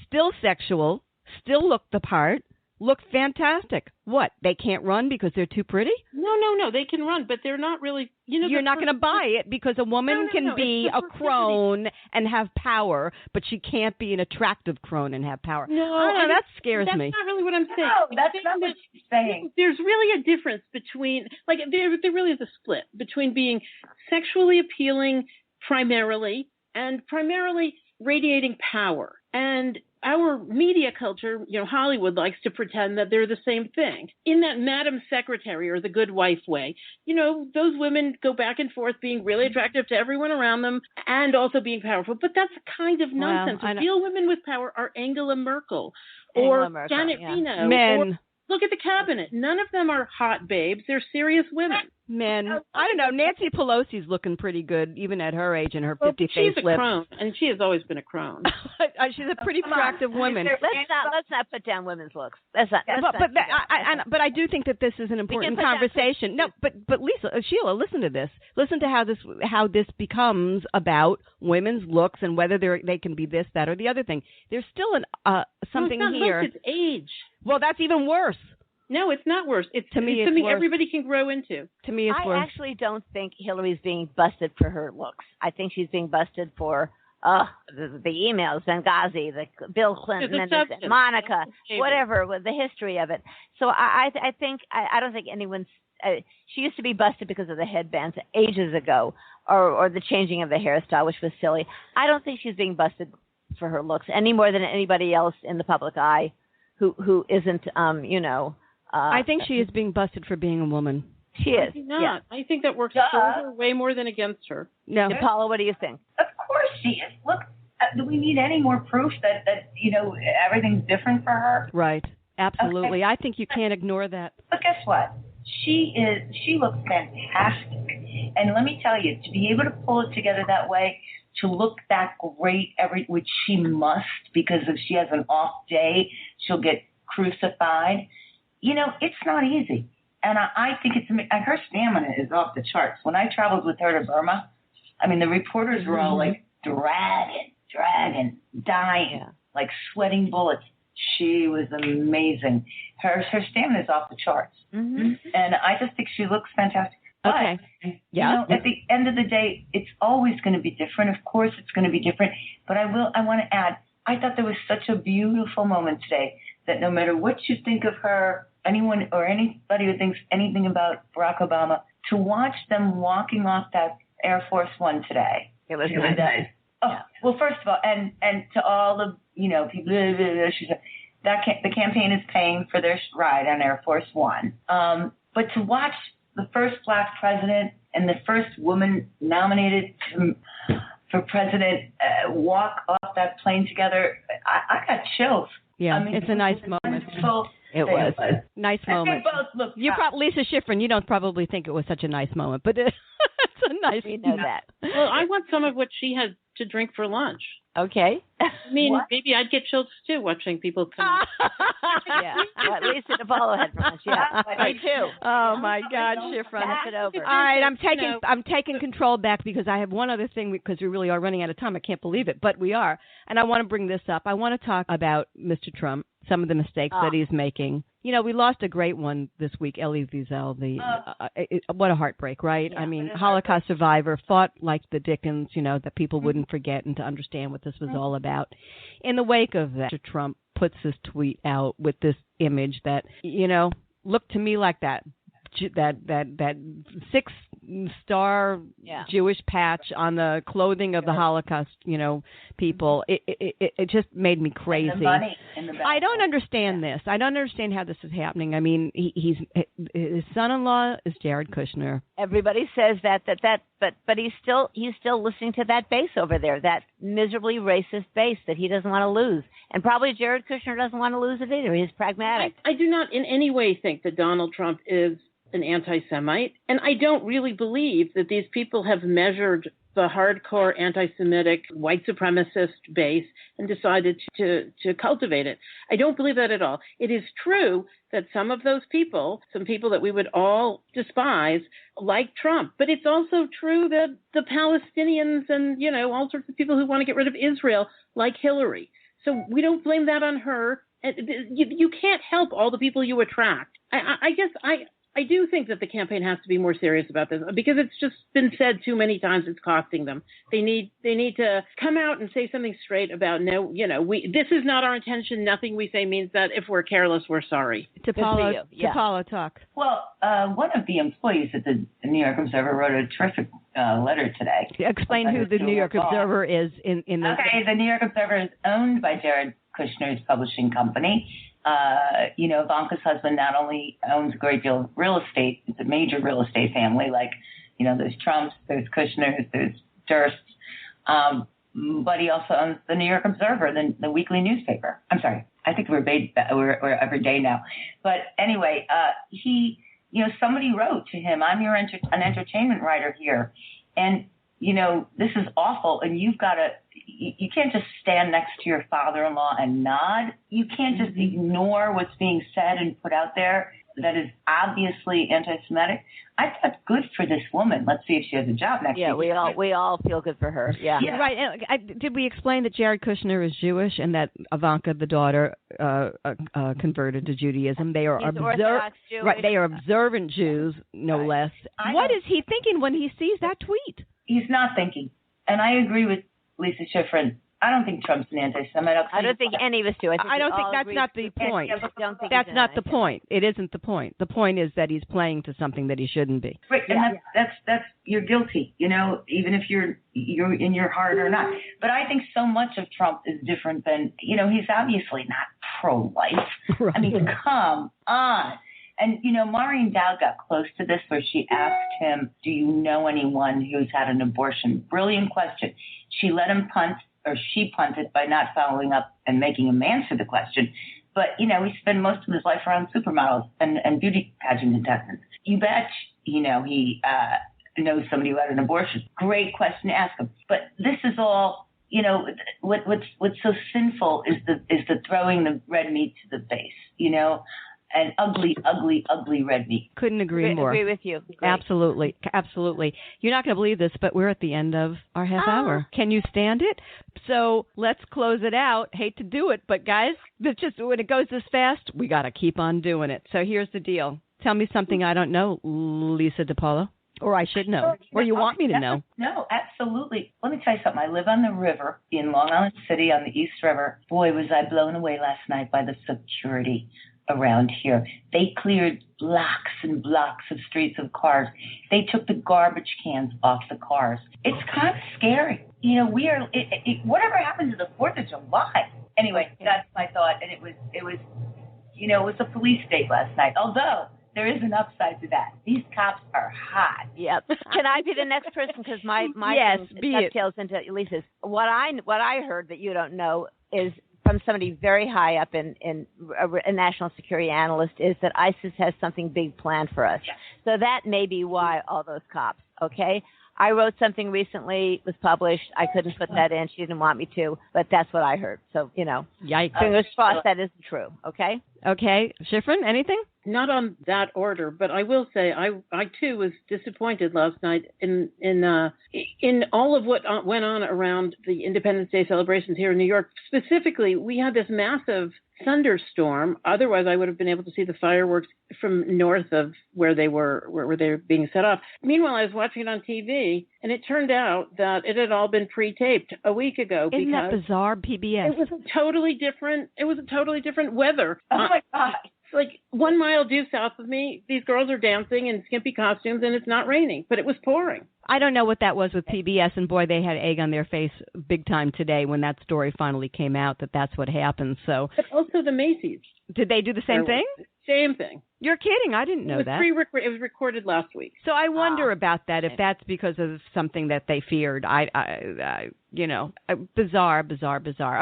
[SPEAKER 1] still sexual, still look the part, look fantastic. What? They can't run because they're too pretty?
[SPEAKER 5] No. They can run, but they're not really.
[SPEAKER 1] You're not going to buy it because a woman can be a crone and have power, but she can't be an attractive crone and have power. No, that scares me.
[SPEAKER 5] That's not really what I'm saying.
[SPEAKER 4] No, that's not what she's saying.
[SPEAKER 5] There's really a difference between, there really is a split between being sexually appealing primarily and primarily radiating power. And our media culture, Hollywood likes to pretend that they're the same thing. In that Madam Secretary or the good wife way, those women go back and forth being really attractive to everyone around them and also being powerful. But that's kind of nonsense. Real women with power are Angela Merkel or Janet Reno.
[SPEAKER 1] Men.
[SPEAKER 5] Look at the cabinet. None of them are hot babes. They're serious women.
[SPEAKER 1] Men. I don't know. Nancy Pelosi's looking pretty good, even at her age and her 50
[SPEAKER 5] She's
[SPEAKER 1] facelift.
[SPEAKER 5] a crone, and she has always been a crone.
[SPEAKER 1] She's a pretty attractive woman.
[SPEAKER 3] Let's not put down women's looks. But
[SPEAKER 1] I do think that this is an important conversation. No, but Sheila, listen to this. Listen to how this becomes about women's looks and whether they can be this, that, or the other thing. There's still something
[SPEAKER 5] it's not
[SPEAKER 1] here.
[SPEAKER 5] Looks, it's age.
[SPEAKER 1] Well, that's even worse.
[SPEAKER 5] No, it's not worse. It's something everybody can grow into.
[SPEAKER 1] To me, it's worse.
[SPEAKER 3] I actually don't think Hillary's being busted for her looks. I think she's being busted for the emails, Benghazi, the Bill Clinton, and Monica, whatever, with the history of it. So I don't think anyone's. She used to be busted because of the headbands ages ago, or the changing of the hairstyle, which was silly. I don't think she's being busted for her looks any more than anybody else in the public eye who isn't,
[SPEAKER 1] I think she is being busted for being a woman.
[SPEAKER 3] She is.
[SPEAKER 5] I think not. Yeah. I think that works for her way more than against her.
[SPEAKER 1] No.
[SPEAKER 3] DePaulo, what do you think?
[SPEAKER 4] Of course she is. Look, do we need any more proof that everything's different for her?
[SPEAKER 1] Right. Absolutely.
[SPEAKER 4] Okay.
[SPEAKER 1] I think you can't ignore that.
[SPEAKER 4] But guess what? She looks fantastic. And let me tell you, to be able to pull it together that way, to look that great, which she must, because if she has an off day, she'll get crucified. It's not easy. And I think her stamina is off the charts. When I traveled with her to Burma, the reporters were all like dragging, dying, like sweating bullets. She was amazing. Her stamina is off the charts. Mm-hmm. And I just think she looks fantastic.
[SPEAKER 1] Okay.
[SPEAKER 4] But, at the end of the day, it's always going to be different. Of course, it's going to be different. But I want to add, I thought there was such a beautiful moment today that no matter what you think of her, anyone or anybody who thinks anything about Barack Obama, to watch them walking off that Air Force One today.
[SPEAKER 3] It was really nice.
[SPEAKER 4] Well, first of all, and to all the people, the campaign is paying for their ride on Air Force One. But to watch the first black president and the first woman nominated for president walk off that plane together, I got chills.
[SPEAKER 1] Yeah, it's a nice moment.
[SPEAKER 3] It was.
[SPEAKER 1] Nice moment. Lisa Schiffren, you don't probably think it was such a nice moment, but it's a nice
[SPEAKER 3] moment. We know that.
[SPEAKER 5] Well, I want some of what she had to drink for lunch.
[SPEAKER 3] Okay.
[SPEAKER 5] Maybe I'd get chills too watching people come.
[SPEAKER 3] Yeah. Well, at least DePaulo had lunch. Yeah. Me too.
[SPEAKER 1] Oh my God, Schiffren.
[SPEAKER 3] Pass it over.
[SPEAKER 1] All right, I'm taking control back because I have one other thing because we really are running out of time. I can't believe it, but we are, and I want to bring this up. I want to talk about Mr. Trump, some of the mistakes that he's making. We lost a great one this week, Elie Wiesel. What a heartbreak, right?
[SPEAKER 3] Yeah,
[SPEAKER 1] Holocaust survivor, fought like the Dickens, that people wouldn't forget and to understand what this was all about. In the wake of that, Trump puts this tweet out with this image that, looked to me like that 6-star Jewish patch on the clothing of the Holocaust, people. It just made me crazy.
[SPEAKER 4] And the money in the back.
[SPEAKER 1] I don't understand this. I don't understand how this is happening. I mean, his son-in-law is Jared Kushner.
[SPEAKER 3] Everybody says that, but he's still listening to that base over there, that miserably racist base that he doesn't want to lose, and probably Jared Kushner doesn't want to lose it either. He's pragmatic.
[SPEAKER 5] I do not in any way think that Donald Trump is an anti-Semite, and I don't really believe that these people have measured the hardcore anti-Semitic white supremacist base and decided to cultivate it. I don't believe that at all. It is true that some of those people, some people that we would all despise, like Trump, but it's also true that the Palestinians and, all sorts of people who want to get rid of Israel like Hillary. So we don't blame that on her. You can't help all the people you attract. I guess I do think that the campaign has to be more serious about this because it's just been said too many times it's costing them. They need to come out and say something straight about this is not our intention. Nothing we say means that if we're careless, we're sorry.
[SPEAKER 1] DePaulo, talk.
[SPEAKER 4] Well, one of the employees at the New York Observer wrote a terrific letter today.
[SPEAKER 1] Explain who the New York Observer is in the... Okay,
[SPEAKER 4] the New York Observer is owned by Jared Kushner's publishing company. Ivanka's husband not only owns a great deal of real estate, it's a major real estate family, like, there's Trumps, there's Kushners, there's Dursts, but he also owns the New York Observer, the weekly newspaper. I'm sorry, I think we're every day now. But anyway, somebody wrote to him, I'm an entertainment writer here, and, this is awful, and you can't just stand next to your father-in-law and nod. You can't just ignore what's being said and put out there that is obviously anti-Semitic. I thought good for this woman. Let's see if she has a job next week.
[SPEAKER 3] Yeah, we all feel good for her. Yeah.
[SPEAKER 1] Right. And did we explain that Jared Kushner is Jewish and that Ivanka, the daughter, converted to Judaism? They are They are observant Jews, no less. What is he thinking when he sees that tweet?
[SPEAKER 4] He's not thinking. And I agree with Lisa Schiffren. I don't think Trump's an anti-Semite.
[SPEAKER 3] I don't think any of us do.
[SPEAKER 1] I don't think that's not the point. That's not the point. It isn't the point. The point is that he's playing to something that he shouldn't be.
[SPEAKER 4] Right, and that's you're guilty, even if you're in your heart or not. But I think so much of Trump is different than, he's obviously not pro-life. Right. I mean, come on. And, Maureen Dowd got close to this where she asked him, do you know anyone who's had an abortion? Brilliant question. She let him punt, or she punted by not following up and making him answer the question. But, he spent most of his life around supermodels and beauty pageant contestants. You bet, he knows somebody who had an abortion. Great question to ask him. But this is all, what's so sinful is the throwing the red meat to the face, and ugly, ugly, ugly red meat.
[SPEAKER 1] Couldn't agree more.
[SPEAKER 3] Agree with you. Great.
[SPEAKER 1] Absolutely. You're not going to believe this, but we're at the end of our half hour. Can you stand it? So let's close it out. Hate to do it, but guys, it's just when it goes this fast, we got to keep on doing it. So here's the deal. Tell me something I don't know, Lisa DePaulo, or I should know, or you want me to know.
[SPEAKER 4] No, absolutely. Let me tell you something. I live on the river in Long Island City on the East River. Boy, was I blown away last night by the security around here. They cleared blocks and blocks of streets of cars. They took the garbage cans off the cars. It's kind of scary. Whatever happened to the 4th of July? Anyway, that's my thought. And it was a police state last night. Although there is an upside to that. These cops are hot.
[SPEAKER 3] Yep. Can I be the next person? Because my dovetails into Lisa's. What I heard that you don't know is from somebody very high up in a national security analyst is that ISIS has something big planned for us. Yes. So that may be why all those cops, okay? I wrote something recently, was published. I couldn't put that in. She didn't want me to, but that's what I heard. So,
[SPEAKER 1] Yikes.
[SPEAKER 3] Fingers crossed that isn't true, okay?
[SPEAKER 1] Okay, Schiffren, anything?
[SPEAKER 5] Not on that order, but I will say I too was disappointed last night in all of what went on around the Independence Day celebrations here in New York. Specifically, we had this massive thunderstorm. Otherwise, I would have been able to see the fireworks from north of where they were being set off. Meanwhile, I was watching it on TV, and it turned out that it had all been pre-taped a week ago.
[SPEAKER 1] Isn't that bizarre, PBS?
[SPEAKER 5] It was totally different weather.
[SPEAKER 4] Oh my God.
[SPEAKER 5] Like 1 mile due south of me, these girls are dancing in skimpy costumes, and it's not raining, but it was pouring.
[SPEAKER 1] I don't know what that was with PBS, and boy, they had egg on their face big time today when that story finally came out that that's what happened. So,
[SPEAKER 5] but also the Macy's.
[SPEAKER 1] Did they do the same thing?
[SPEAKER 5] Same thing.
[SPEAKER 1] You're kidding. I didn't know that.
[SPEAKER 5] It was recorded last week.
[SPEAKER 1] So I wonder about that, if that's because of something that they feared. Bizarre.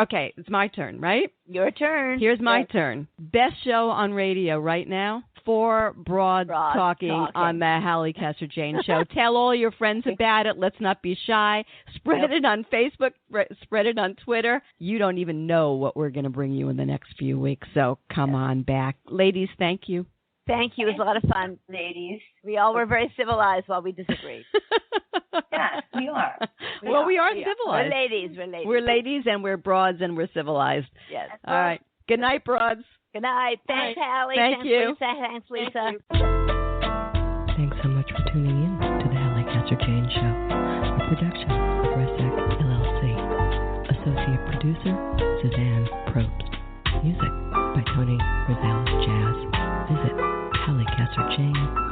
[SPEAKER 1] Okay, it's my turn, right?
[SPEAKER 3] Your turn.
[SPEAKER 1] Here's my turn. Best show on radio right now. 4 broads talking on the Halli Casser-Jayne Show. Tell all your friends about it. Let's not be shy. Spread it on Facebook. Spread it on Twitter. You don't even know what we're going to bring you in the next few weeks, so come on back. Ladies, thank you.
[SPEAKER 3] Thank you. It was a lot of fun, ladies. We all were very civilized while we disagreed.
[SPEAKER 4] Yes, we are.
[SPEAKER 1] We are civilized.
[SPEAKER 3] We're ladies,
[SPEAKER 1] and we're broads, and we're civilized.
[SPEAKER 3] Yes.
[SPEAKER 1] All right. Good night, broads.
[SPEAKER 3] Good night. Thanks, Halli.
[SPEAKER 1] Thank you.
[SPEAKER 3] Thanks, Lisa.
[SPEAKER 1] Thanks so much for tuning in to the Halli Casser-Jayne Show, a production of RESEC LLC. Associate producer, Suzanne Probst. Music by Tony Rosales Jazz. Visit HalliCasserJayne.com.